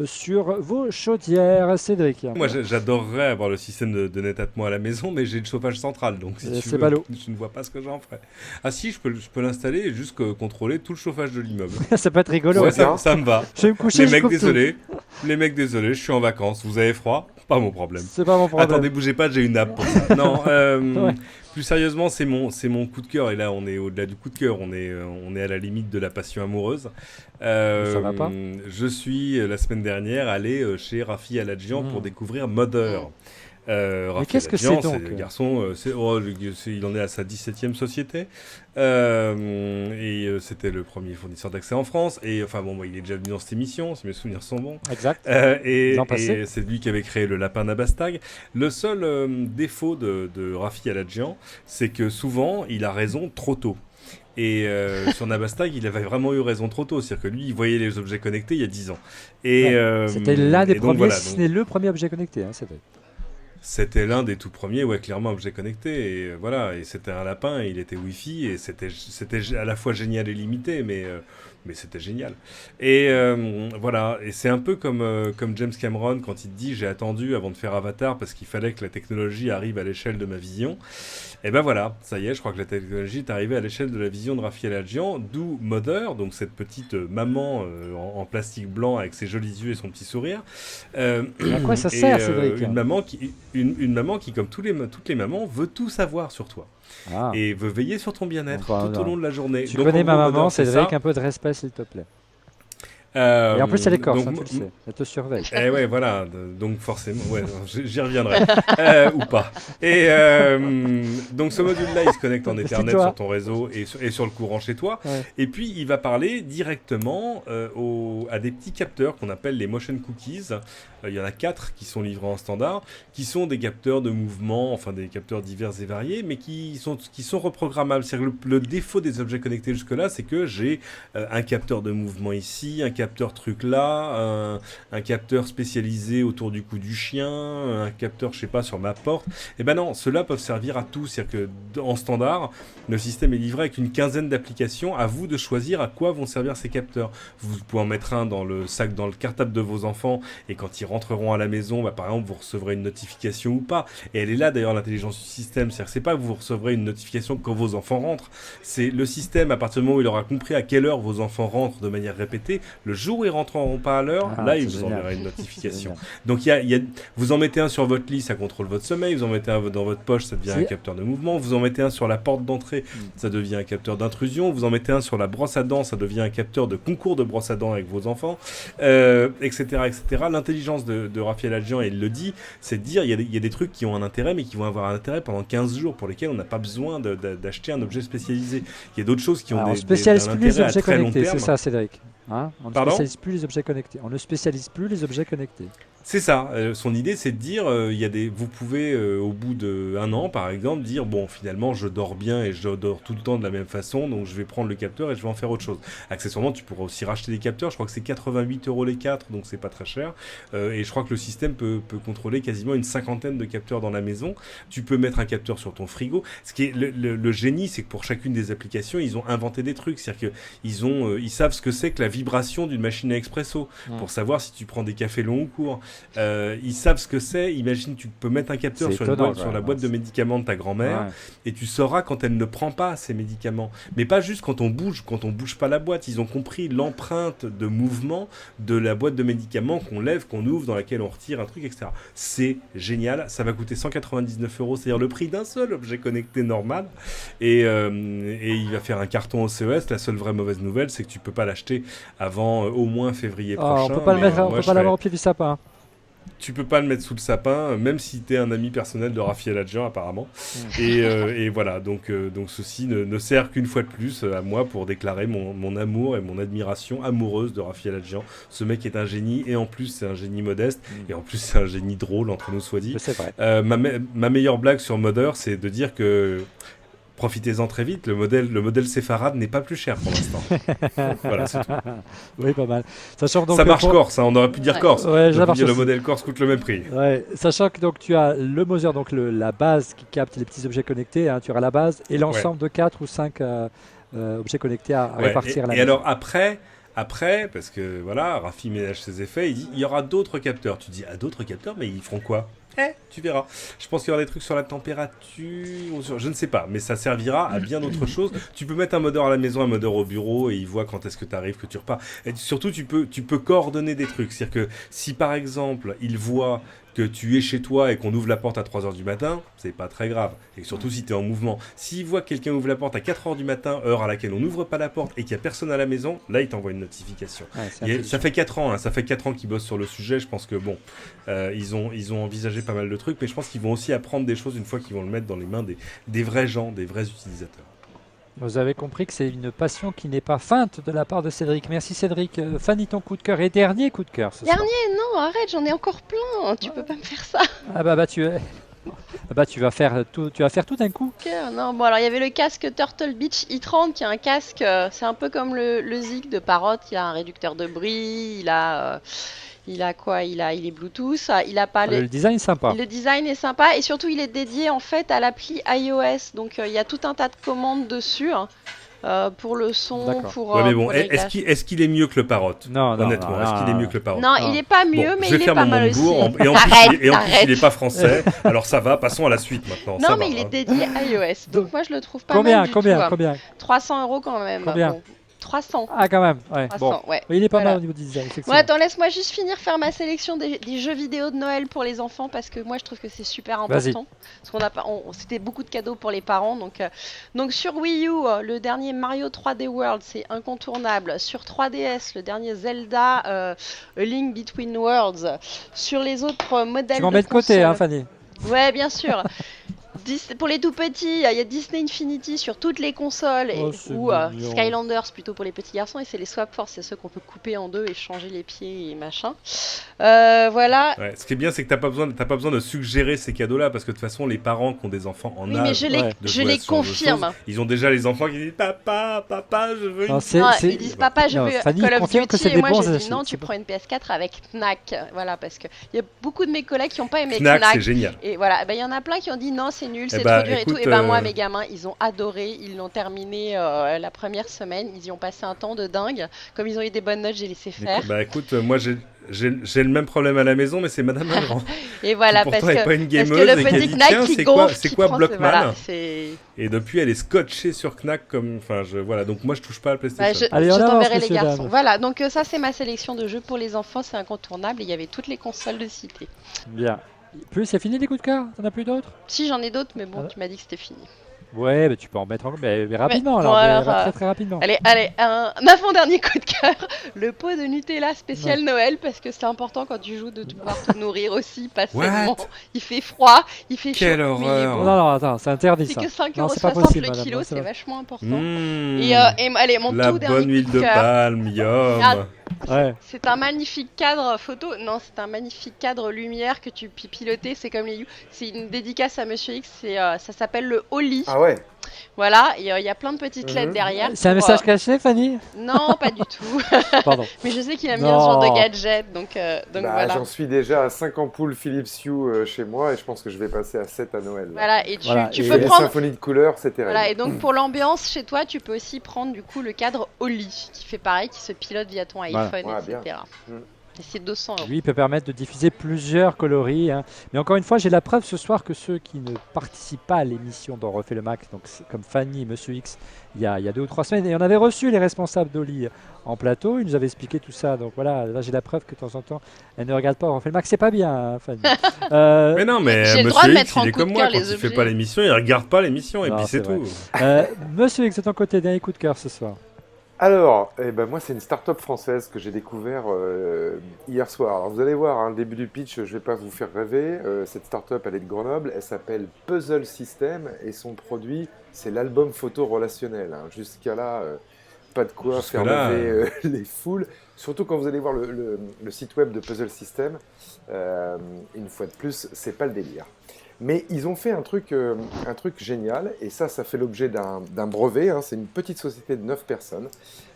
sur vos chaudières. Cédric. Moi, j'adorerais avoir le système de Netatmo à la maison, mais j'ai le chauffage central, donc si tu C'est veux, ballot. je ne vois pas ce que j'en ferais. Ah si, je peux l'installer et juste contrôler tout le chauffage de l'immeuble. Ça peut être rigolo. Ouais, ça. ça me va. Je vais me coucher, Les je mecs, coupe tout. désolé, je suis en vacances. Vous avez froid? Pas mon problème. C'est pas mon problème. Attendez, bougez pas, j'ai une app pour ça. Non, Ouais. plus sérieusement, c'est mon coup de cœur. Et là, on est au-delà du coup de cœur. On est à la limite de la passion amoureuse. Ça va pas. Je suis la semaine dernière allé chez Rafi Aladjian pour découvrir Modeur. Rafi qu'est-ce que Aladjian, c'est donc le garçon, il en est à sa 17e société. C'était le premier fournisseur d'accès en France. Et enfin bon, il est déjà venu dans cette émission, si mes souvenirs sont bons. Exact. Et L'an passé. c'est lui qui avait créé le lapin d'Abastag. Le seul défaut de Rafi Aladjian, c'est que souvent, il a raison trop tôt. Et sur Nabastag, il avait vraiment eu raison trop tôt. C'est-à-dire que lui, il voyait les objets connectés il y a 10 ans. C'était l'un des et donc premiers, voilà, si ce donc- n'est le premier objet connecté. Hein, c'est vrai. C'était l'un des tout premiers, ouais, clairement, objet connecté. Et voilà, et c'était un lapin, et il était Wi-Fi, et c'était à la fois génial et limité, mais c'était génial. Et voilà, et c'est un peu comme James Cameron quand il te dit j'ai attendu avant de faire Avatar parce qu'il fallait que la technologie arrive à l'échelle de ma vision. Et ben voilà, ça y est, je crois que la technologie est arrivée à l'échelle de la vision de Rafi Aladjian, d'où Mother, donc cette petite maman en plastique blanc avec ses jolis yeux et son petit sourire. À quoi ça sert, Cédric? Une maman qui, comme toutes les mamans, veut tout savoir sur toi. Ah. Et veut veiller sur ton bien-être Enfin, tout au long de la journée. Tu Donc, connais en ma gros, maman, Mother, c'est Cédric, ça. un peu de respect, s'il te plaît. Et en plus, elle est corse, donc, hein, tu le sais. Elle te surveille. Eh ouais, voilà, donc forcément, ouais, j'y reviendrai, ou pas. Et donc ce module-là, il se connecte en Ethernet Méfie-toi. sur ton réseau et sur le courant chez toi. Ouais. Et puis, il va parler directement à des petits capteurs qu'on appelle les motion cookies. Il y en a 4 qui sont livrés en standard, qui sont des capteurs de mouvement, enfin des capteurs divers et variés, mais qui sont reprogrammables. C'est-à-dire que le défaut des objets connectés jusque-là, c'est que j'ai un capteur de mouvement ici, un capteur truc là, un capteur spécialisé autour du cou du chien, un capteur, je sais pas, sur ma porte. Et ben non, ceux-là peuvent servir à tout. C'est-à-dire que en standard, le système est livré avec une quinzaine d'applications. À vous de choisir à quoi vont servir ces capteurs. Vous pouvez en mettre un dans le sac, dans le cartable de vos enfants, et quand ils rentreront à la maison, bah, par exemple, vous recevrez une notification ou pas. Et elle est là d'ailleurs, l'intelligence du système. C'est-à-dire que c'est pas que vous recevrez une notification quand vos enfants rentrent. C'est le système, à partir du moment où il aura compris à quelle heure vos enfants rentrent de manière répétée, le jour où ils rentreront pas à l'heure, là, il c'est vous génial. enverra une C'est notification. génial. Donc, vous en mettez un sur votre lit, ça contrôle votre sommeil. Vous en mettez un dans votre poche, ça devient un capteur de mouvement. Vous en mettez un sur la porte d'entrée, ça devient un capteur d'intrusion. Vous en mettez un sur la brosse à dents, ça devient un capteur de concours de brosse à dents avec vos enfants, etc., etc. L'intelligence de Raphaël Adjian, il le dit, c'est de dire il y a des trucs qui ont un intérêt, mais qui vont avoir un intérêt pendant 15 jours, pour lesquels on n'a pas besoin d'acheter un objet spécialisé. Il y a d'autres choses qui ont Alors, on un ne spécialise plus les intérêt à objets très long connectés, terme. c'est ça, Cédric. Hein, on ne Pardon spécialise plus les objets connectés. On ne spécialise plus les objets connectés. C'est ça. Son idée, c'est de dire, vous pouvez, au bout d'1 an, par exemple, dire, bon, finalement, je dors bien et je dors tout le temps de la même façon, donc je vais prendre le capteur et je vais en faire autre chose. Accessoirement, tu pourras aussi racheter des capteurs. Je crois que c'est 88 € les 4, donc c'est pas très cher. Et je crois que le système peut contrôler quasiment une 50aine de capteurs dans la maison. Tu peux mettre un capteur sur ton frigo. Ce qui est le génie, c'est que pour chacune des applications, ils ont inventé des trucs. C'est-à-dire qu'ils savent ce que c'est que la vibration d'une machine à expresso, pour savoir si tu prends des cafés longs ou courts. Ils savent ce que c'est. Imagine, tu peux mettre un capteur C'est sur, étonnant, sur la ouais, boîte de médicaments de ta grand-mère, Ouais. et tu sauras quand elle ne prend pas ces médicaments. Mais pas juste quand on bouge pas la boîte. Ils ont compris l'empreinte de mouvement de la boîte de médicaments qu'on lève, qu'on ouvre, dans laquelle on retire un truc, etc. C'est génial. Ça va coûter 199 €, c'est-à-dire le prix d'un seul objet connecté normal. Et il va faire un carton au CES. La seule vraie mauvaise nouvelle, c'est que tu peux pas l'acheter avant au moins février Ah, prochain. on peut pas le Mais, mettre, on moi, peut je pas l'avoir serais- au pied du sapin. Tu peux pas le mettre sous le sapin, même si t'es un ami personnel de Raphaël Adjian, apparemment. Et voilà, donc ceci ne sert qu'une fois de plus à moi pour déclarer mon amour et mon admiration amoureuse de Raphaël Adjian. Ce mec est un génie, et en plus c'est un génie modeste, et en plus c'est un génie drôle, entre nous soit dit. C'est vrai. Ma meilleure blague sur Mother, c'est de dire que profitez-en très vite. Le modèle séfarade n'est pas plus cher pour l'instant. Voilà, c'est tout. Oui, pas mal. Sachant donc Ça marche pour- corse, hein, on aurait pu dire corse. Ouais, On ça aurait pu marche dire le aussi. modèle corse coûte le même prix. Ouais, sachant que donc tu as le Mother, donc la base qui capte les petits objets connectés, hein, tu auras la base et l'ensemble de 4 ou 5 objets connectés à Ouais, répartir à la et maison. alors après, parce que voilà, Rafi ménage ses effets, il dit il y aura d'autres capteurs. Tu dis d'autres capteurs, mais ils feront quoi? Tu verras. Je pense qu'il y aura des trucs sur la température, je ne sais pas, mais ça servira à bien d'autres choses. Tu peux mettre un modeur à la maison, un modeur au bureau, et il voit quand est-ce que tu arrives, que tu repars. Et surtout, tu peux coordonner des trucs. C'est-à-dire que si par exemple, il voit que tu es chez toi et qu'on ouvre la porte à 3h du matin, c'est pas très grave. Et surtout si tu es en mouvement. S'il voit que quelqu'un ouvre la porte à 4h du matin, heure à laquelle on n'ouvre pas la porte, et qu'il n'y a personne à la maison, là, il t'envoie une notification. Ouais, c'est Et intelligent. ça fait 4 ans, hein, ça fait 4 ans qu'ils bossent sur le sujet. Je pense que bon, ils ont envisagé pas mal de trucs, mais je pense qu'ils vont aussi apprendre des choses une fois qu'ils vont le mettre dans les mains des vrais gens, des vrais utilisateurs. Vous avez compris que c'est une passion qui n'est pas feinte de la part de Cédric. Merci Cédric. Fanny, ton coup de cœur et dernier coup de cœur ce soir. Non, arrête, j'en ai encore plein. Tu peux pas me faire ça. Ah tu vas faire tout d'un coup. Non, bon alors il y avait le casque Turtle Beach i30 qui est un casque, c'est un peu comme le Zig de Parrot, il a un réducteur de bruit, il a quoi, il est Bluetooth, il a pas Le design sympa. le design est sympa et surtout il est dédié en fait à l'appli iOS, donc il y a tout un tas de commandes dessus hein, pour le son, D'accord. pour Ouais, mais bon, pour les réglages. est-ce qu'il est mieux que le Parrot? Non, Honnêtement, est-ce qu'il est mieux que le Parrot? Non, Ah. il est pas Bon, mieux, mais je vais il est faire pas mon mal aussi. Montebourg, et en plus, Arrête. il est pas français. Alors ça va, passons à la suite maintenant. Non, ça mais va, il est hein. dédié iOS, donc moi je le trouve pas Combien, mal du tout. Hein. combien 300 € quand même. Combien Bon, 300. Ah quand même. Ouais. 300, Bon. ouais. Mais il est pas Voilà. mal au niveau du design. effectivement. Ouais, attends, laisse-moi juste finir faire ma sélection des jeux vidéo de Noël pour les enfants parce que moi je trouve que c'est super Vas-y. important. Parce qu'on a pas, c'était beaucoup de cadeaux pour les parents. Donc sur Wii U, le dernier Mario 3D World, c'est incontournable. Sur 3DS, le dernier Zelda A Link Between Worlds. Sur les autres modèles Tu m'en mets de côté, consoles- hein, Fanny. Ouais, bien sûr. Pour les tout petits, il y a Disney Infinity sur toutes les consoles Oh, c'est ou mignon. Skylanders plutôt pour les petits garçons et c'est les Swap Force, c'est ceux qu'on peut couper en deux et changer les pieds et machin. Voilà. Ouais, ce qui est bien, c'est que t'as pas besoin de suggérer ces cadeaux-là, parce que de toute façon, les parents qui ont des enfants en Oui, âge mais je les, ouais, de je jouer à les ce genre de confirme. choses, ils ont déjà les enfants qui disent papa, je veux Non, une. c'est- Non, c'est- ils disent papa, je Non, veux Fanny Call of confirme que Duty c'est et des moi bons je dis achats, non, c'est tu pas- prends une PS4 avec Knack. Voilà, parce que il y a beaucoup de mes collègues qui n'ont pas aimé Knack, c'est Knack. génial. Et voilà, il y en a plein qui ont dit non, c'est nul, c'est bah, trop dur et tout. écoute, Et ben moi, mes gamins, ils ont adoré, ils l'ont terminé la première semaine, ils y ont passé un temps de dingue. Comme ils ont eu des bonnes notes, j'ai laissé faire. Bah écoute, moi j'ai le même problème à la maison, mais c'est Madame Legrand. Et voilà, Qui pourtant parce est que, pas une parce que gameuse le et qui a petit dit, Knack tiens, qui c'est quoi- gonfle, c'est qui quoi prend, Blockman voilà, c'est... Et depuis, elle est scotchée sur Knack comme. Enfin, voilà. Donc moi, je touche pas à la Bah, PlayStation. Allez, je on avance, t'enverrai les messieurs, garçons. dames. Voilà, donc ça c'est ma sélection de jeux pour les enfants, c'est incontournable. Et il y avait toutes les consoles de cité. Bien. Plus, c'est fini les coups de cœur? T'en as plus d'autres? Si j'en ai d'autres, mais bon, Ah. tu m'as dit que c'était fini. Ouais, mais tu peux en mettre encore. Mais rapidement, bon, alors. alors, Très très rapidement. Allez, un avant-dernier coup de cœur, le pot de Nutella spécial Noël, parce que c'est important quand tu joues de pouvoir te nourrir aussi, pas seulement. Il fait froid, il fait Quelle chaud, mais il est horreur. bon. Non, non, attends, c'est interdit C'est ça. que 5,60 Non, c'est pas € possible, le madame, kilo, non, c'est c'est pas- vachement important. Mmh. Et allez, mon La tout dernier bonne huile coup de de cœur. palme, yum. Ah. Ouais. C'est un magnifique cadre photo. Non, c'est un magnifique cadre lumière que tu peux piloter. C'est comme les You. C'est une dédicace à Monsieur X. Ça s'appelle le Oli. Ah ouais. Voilà. Il y a plein de petites lettres Mhm. derrière. C'est un pour, message caché, Fanny? Non, pas du tout. Pardon. Mais je sais qu'il aime bien ce genre Non. de gadget. Donc Bah, voilà. j'en suis déjà à 5 ampoules Philips Hue chez moi et je pense que je vais passer à 7 à Noël. là. Voilà. Et tu Voilà, tu et peux Les prendre. symphonies de couleurs, c'est terrible. Voilà, et donc pour l'ambiance chez toi, tu peux aussi prendre du coup le cadre Oli qui fait pareil, qui se pilote via ton Voilà. iPhone, Ouais, etc. bien. Mm. Et c'est 200 €. Lui, il peut permettre de diffuser plusieurs coloris, hein. Mais encore une fois, j'ai la preuve ce soir que ceux qui ne participent pas à l'émission dont refait le Mac, donc comme Fanny et Monsieur X, il y a 2 ou 3 semaines, et on avait reçu les responsables d'Oli en plateau, ils nous avaient expliqué tout ça. Donc voilà, là j'ai la preuve que de temps en temps, elle ne regarde pas refait le Mac. C'est pas bien, hein, Fanny. Mais non, mais J'ai le droit de Monsieur mettre X, en il est coup de comme moi. cœur Quand les il fait objets. pas l'émission, il regarde pas l'émission et Non, puis c'est c'est vrai. tout. Monsieur X, de ton côté, dernier coup de cœur ce soir. Alors, moi c'est une start-up française que j'ai découvert hier soir. Alors vous allez voir, hein, le début du pitch, je vais pas vous faire rêver. Cette start-up, elle est de Grenoble, elle s'appelle Puzzle System et son produit, c'est l'album photo relationnel. Hein. Jusqu'à là, pas de quoi faire Jusque-là, lever les foules. Surtout quand vous allez voir le site web de Puzzle System, une fois de plus, c'est pas le délire. Mais ils ont fait un truc génial, et ça fait l'objet d'un brevet, hein. C'est une petite société de 9 personnes,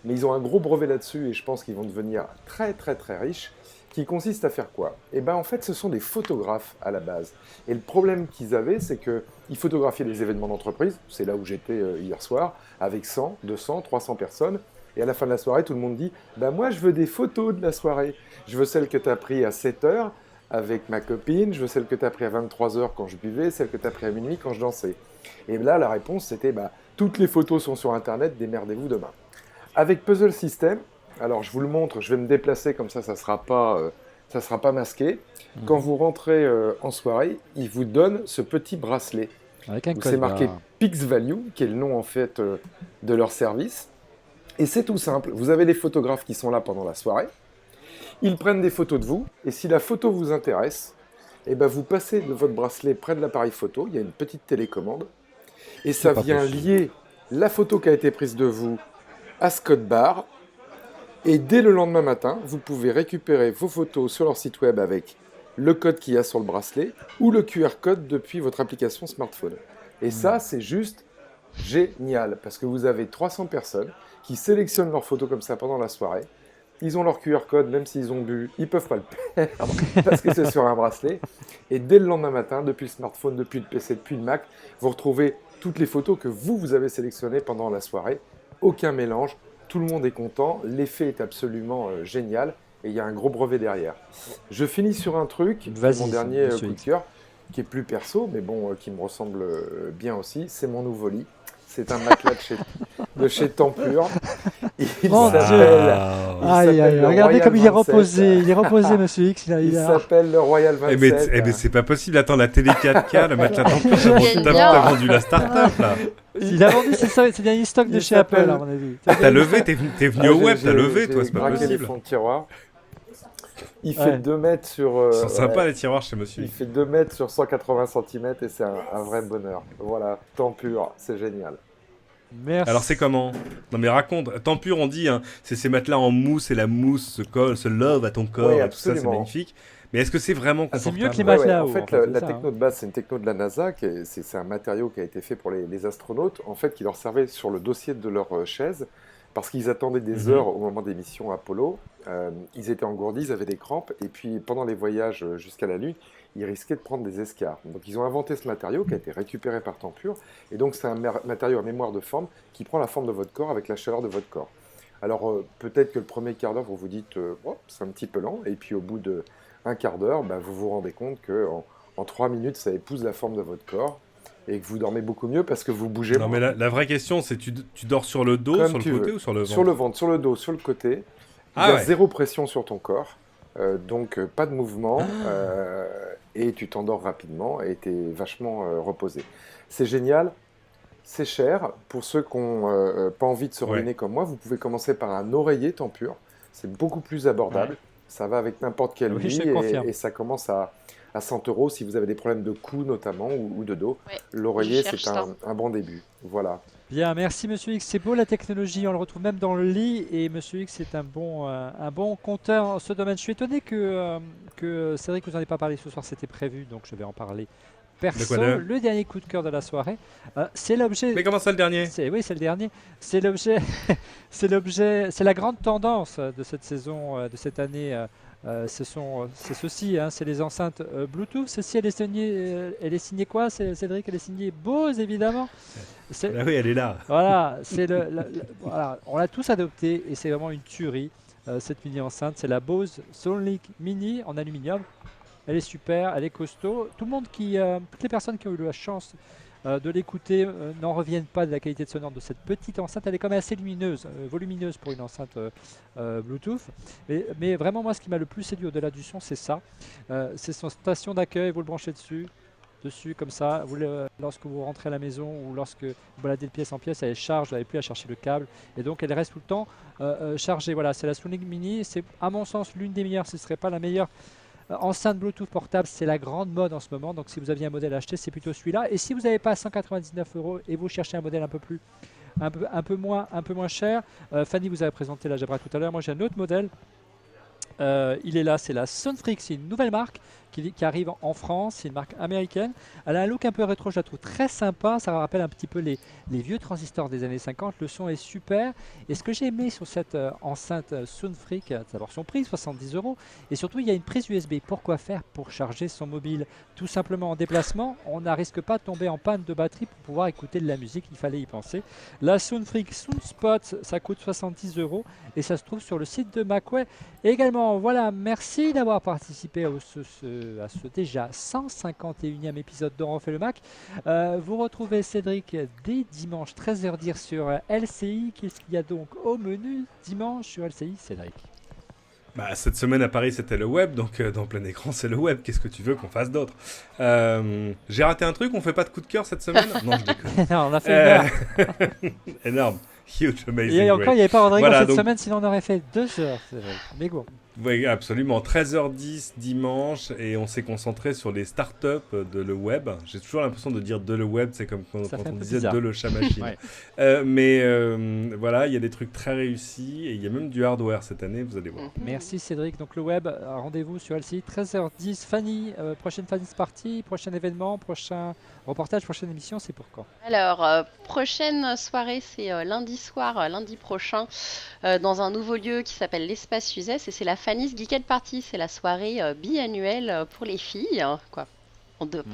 mais ils ont un gros brevet là-dessus, et je pense qu'ils vont devenir très très très riches, qui consiste à faire quoi? Eh ben en fait, ce sont des photographes à la base. Et le problème qu'ils avaient, c'est qu'ils photographiaient les événements d'entreprise, c'est là où j'étais hier soir, avec 100, 200, 300 personnes, et à la fin de la soirée, tout le monde dit « Ben moi, je veux des photos de la soirée. Je veux celle que tu as prise à 7 heures, avec ma copine, je veux celle que tu as pris à 23 heures quand je buvais, celle que tu as pris à minuit quand je dansais. » Et là, la réponse, c'était bah, toutes les photos sont sur Internet, démerdez-vous demain. Avec Puzzle System, alors je vous le montre, je vais me déplacer comme ça sera pas masqué. Quand vous rentrez en soirée, il vous donne ce petit bracelet. Avec un où code c'est marqué barre. Pix Value, qui est le nom en fait de leur service. Et c'est tout simple, vous avez des photographes qui sont là pendant la soirée. Ils prennent des photos de vous, et si la photo vous intéresse, eh ben vous passez de votre bracelet près de l'appareil photo, il y a une petite télécommande, et ça pas vient possible. lier la photo qui a été prise de vous à ce code barre, et dès le lendemain matin, vous pouvez récupérer vos photos sur leur site web avec le code qu'il y a sur le bracelet, ou le QR code depuis votre application smartphone. Et ça, c'est juste génial, parce que vous avez 300 personnes qui sélectionnent leurs photos comme ça pendant la soirée. Ils ont leur QR code, même s'ils ont bu, ils ne peuvent pas le perdre parce que c'est sur un bracelet. Et dès le lendemain matin, depuis le smartphone, depuis le PC, depuis le Mac, vous retrouvez toutes les photos que vous avez sélectionnées pendant la soirée. Aucun mélange, tout le monde est content, l'effet est absolument génial et il y a un gros brevet derrière. Je finis sur un truc, Vas-y, mon dernier monsieur coup de X. cœur, qui est plus perso, mais bon, qui me ressemble bien aussi, c'est mon nouveau lit. C'est un matelas de chez Tempur. Il Mon Dieu. s'appelle Aïe, aïe, le regardez Royal comme il est 27. reposé. Il est reposé, monsieur X. Il s'appelle le Royal Eh 27. mais c'est pas possible, attends, la télé 4K, le matelas Tempur, Génial. t'as vendu la start-up là. Il a vendu ses derniers stocks de Il chez Apple, s'appelle- à mon avis. T'as levé, t'es venu au web, t'as levé, toi, c'est pas braqué les possible. fonds de tiroir. Il Ouais. fait 2 mètres sur... Ils sont sympas ouais, les tiroirs chez monsieur. il fait 2 mètres sur 180 cm et c'est un vrai bonheur. Voilà, Tempur, c'est génial. Merci. Alors c'est comment? Non mais raconte, Tempur on dit, hein, c'est ces matelas en mousse et la mousse se colle, se love à ton corps, Oui, et tout ça c'est absolument. magnifique. Mais est-ce que c'est vraiment Ah, c'est confortable? mieux que les matelas. En haut, fait, c'est la ça, techno de base, c'est une techno de la NASA, c'est un matériau qui a été fait pour les astronautes, en fait, qui leur servait sur le dossier de leur chaise, parce qu'ils attendaient des Mhm. heures au moment des missions Apollo. Ils étaient engourdis, ils avaient des crampes, et puis pendant les voyages jusqu'à la Lune, ils risquaient de prendre des escarres. Donc ils ont inventé ce matériau qui a été récupéré par Tempur, et donc c'est un matériau à mémoire de forme qui prend la forme de votre corps avec la chaleur de votre corps. Alors peut-être que le premier quart d'heure, vous vous dites oh, c'est un petit peu lent, et puis au bout de un quart d'heure, bah, vous vous rendez compte en 3 minutes, ça épouse la forme de votre corps, et que vous dormez beaucoup mieux parce que vous bougez Non mais moins. la vraie question c'est tu dors sur le dos, Comme sur le tu côté veux. ou sur le ventre? Sur le ventre, sur le dos, sur le côté. Il Ah y a ouais. zéro pression sur ton corps, donc pas de mouvement, et tu t'endors rapidement et tu es vachement reposé. C'est génial, c'est cher. Pour ceux qui n'ont pas envie de se ruiner Ouais. comme moi, vous pouvez commencer par un oreiller Tempur. C'est beaucoup plus abordable. Ça va avec n'importe quel Oui, lit je confirme. et ça commence à 100 € si vous avez des problèmes de cou notamment ou de dos. Ouais, L'oreiller, je cherche c'est ça. un bon début. Voilà. Bien, merci Monsieur X. C'est beau la technologie, on le retrouve même dans le lit et Monsieur X est un bon compteur en ce domaine. Je suis étonné que Cédric vous en ait pas parlé ce soir, c'était prévu, donc je vais en parler perso. De quoi, Le dernier coup de cœur de la soirée, c'est l'objet. Mais comment ça le dernier? Oui, c'est le dernier. C'est l'objet, c'est la grande tendance de cette saison, de cette année. C'est ceci, hein, c'est les enceintes Bluetooth. Ceci, elle est signée quoi, Cédric? Elle est signée Bose, évidemment. C'est- Ah oui, elle est là. voilà, voilà, on l'a tous adopté et c'est vraiment une tuerie. Cette mini enceinte, c'est la Bose Soundlink Mini en aluminium. Elle est super, elle est costaud. Toutes les personnes qui ont eu la chance de l'écouter n'en reviennent pas de la qualité de sonore de cette petite enceinte. Elle est quand même assez volumineuse pour une enceinte Bluetooth. Mais vraiment, moi, ce qui m'a le plus séduit au-delà du son, c'est ça. C'est son station d'accueil, vous le branchez dessus comme ça. Lorsque vous rentrez à la maison ou lorsque vous baladez de pièce en pièce, elle charge, vous n'avez plus à chercher le câble. Et donc, elle reste tout le temps chargée. Voilà, c'est la Soundlink Mini. C'est, à mon sens, l'une des meilleures, ce ne serait pas la meilleure. Enceinte Bluetooth portable, c'est la grande mode en ce moment. Donc, si vous aviez un modèle à acheter, c'est plutôt celui-là. Et si vous n'avez pas 199 € et vous cherchez un modèle un peu moins cher, Fanny vous avait présenté la Jabra tout à l'heure. Moi, j'ai un autre modèle. Il est là, c'est la Soundfreak, c'est une nouvelle marque qui arrive en France. C'est une marque américaine. Elle a un look un peu rétro, je la trouve très sympa. Ça rappelle un petit peu les vieux transistors des années 50. Le son est super. Et ce que j'ai aimé sur cette enceinte Soundfreak, c'est d'abord son prix, 70 €. Et surtout, il y a une prise USB. Pourquoi faire? Pour charger son mobile. Tout simplement en déplacement, on ne risque pas de tomber en panne de batterie pour pouvoir écouter de la musique. Il fallait y penser. La Soundfreak Soundspot, ça coûte 70 € et ça se trouve sur le site de Macway également. Voilà, merci d'avoir participé à ce déjà 151e épisode d'On refait le Mac. Vous retrouvez Cédric dès dimanche 13h10 sur LCI. Qu'est-ce qu'il y a donc au menu dimanche sur LCI, Cédric? Bah, cette semaine à Paris, c'était le web, donc dans plein écran, c'est le web. Qu'est-ce que tu veux qu'on fasse d'autre? J'ai raté un truc, on fait pas de coup de cœur cette semaine? Non, je déconne. Non, on a fait une heure. Énorme. Huge, amazing. Et encore, il n'y avait pas Rodrigo Voilà, cette donc- semaine, sinon on aurait fait 2 heures. C'est vrai. Mais bon. Oui, absolument. 13h10 dimanche, et on s'est concentré sur les startups de le web. J'ai toujours l'impression de dire de le web, c'est comme quand, Ça quand fait un on peu disait bizarre. de le chat machine. Ouais. Mais voilà, il y a des trucs très réussis, et il y a même du hardware cette année, vous allez voir. Merci Cédric. Donc le web, rendez-vous sur LCI 13h10. Fanny, prochaine Fanny's Party, prochain événement, prochain reportage, prochaine émission, c'est pour quand? Alors, prochaine soirée, c'est lundi soir, lundi prochain, dans un nouveau lieu qui s'appelle l'Espace Suzès, et c'est la Fanny's Geekette Party. C'est la soirée biannuelle pour les filles, hein, quoi.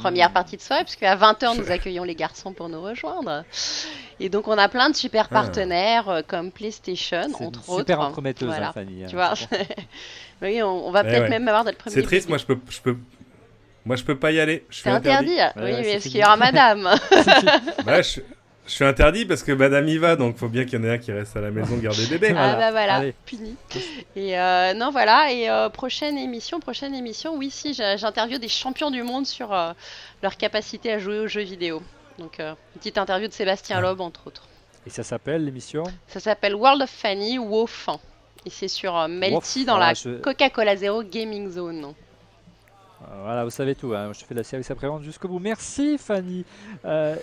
Première partie de soirée, puisque à 20h, nous accueillons les garçons pour nous rejoindre. Et donc, on a plein de super partenaires comme PlayStation, C'est entre une autres. super entremetteuse, Voilà. hein, Fanny. Tu vois, oui, on va Eh peut-être ouais. même avoir notre premier C'est triste, bébé. moi je peux pas y aller. Je suis C'est interdit. Ouais, Oui, ouais, mais c'est parce fini. qu'il y aura madame. Bah, je suis interdit parce que madame y va, donc faut bien qu'il y en ait un qui reste à la maison garder bébé. Voilà. Ah bah voilà, Allez. puni. Et non voilà, et prochaine émission, oui si, j'interviewe des champions du monde sur leur capacité à jouer aux jeux vidéo. Donc une petite interview de Sébastien Loeb entre autres. Et ça s'appelle l'émission Ça s'appelle World of Fanny WoF. Et c'est sur Melty dans voilà, la Coca-Cola Zero Gaming Zone. Voilà, vous savez tout. Hein. Je fais de la service après-vente jusqu'au bout. Merci Fanny.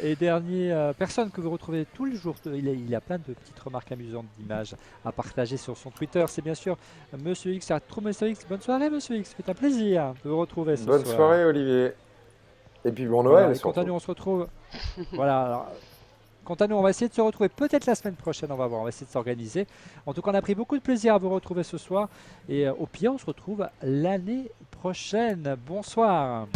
Et dernière personne que vous retrouvez tous les jours. Il a plein de petites remarques amusantes d'images à partager sur son Twitter. C'est bien sûr Monsieur X. Monsieur X. Bonne soirée Monsieur X. C'est un plaisir de vous retrouver ce Bonne soir. soirée, Olivier. Et puis bon Voilà, Noël, et quant à nous, on se retrouve. Voilà. Alors, quant à nous, on va essayer de se retrouver peut-être la semaine prochaine. On va voir. On va essayer de s'organiser. En tout cas, on a pris beaucoup de plaisir à vous retrouver ce soir. Et au pire, on se retrouve l'année prochaine. Bonsoir.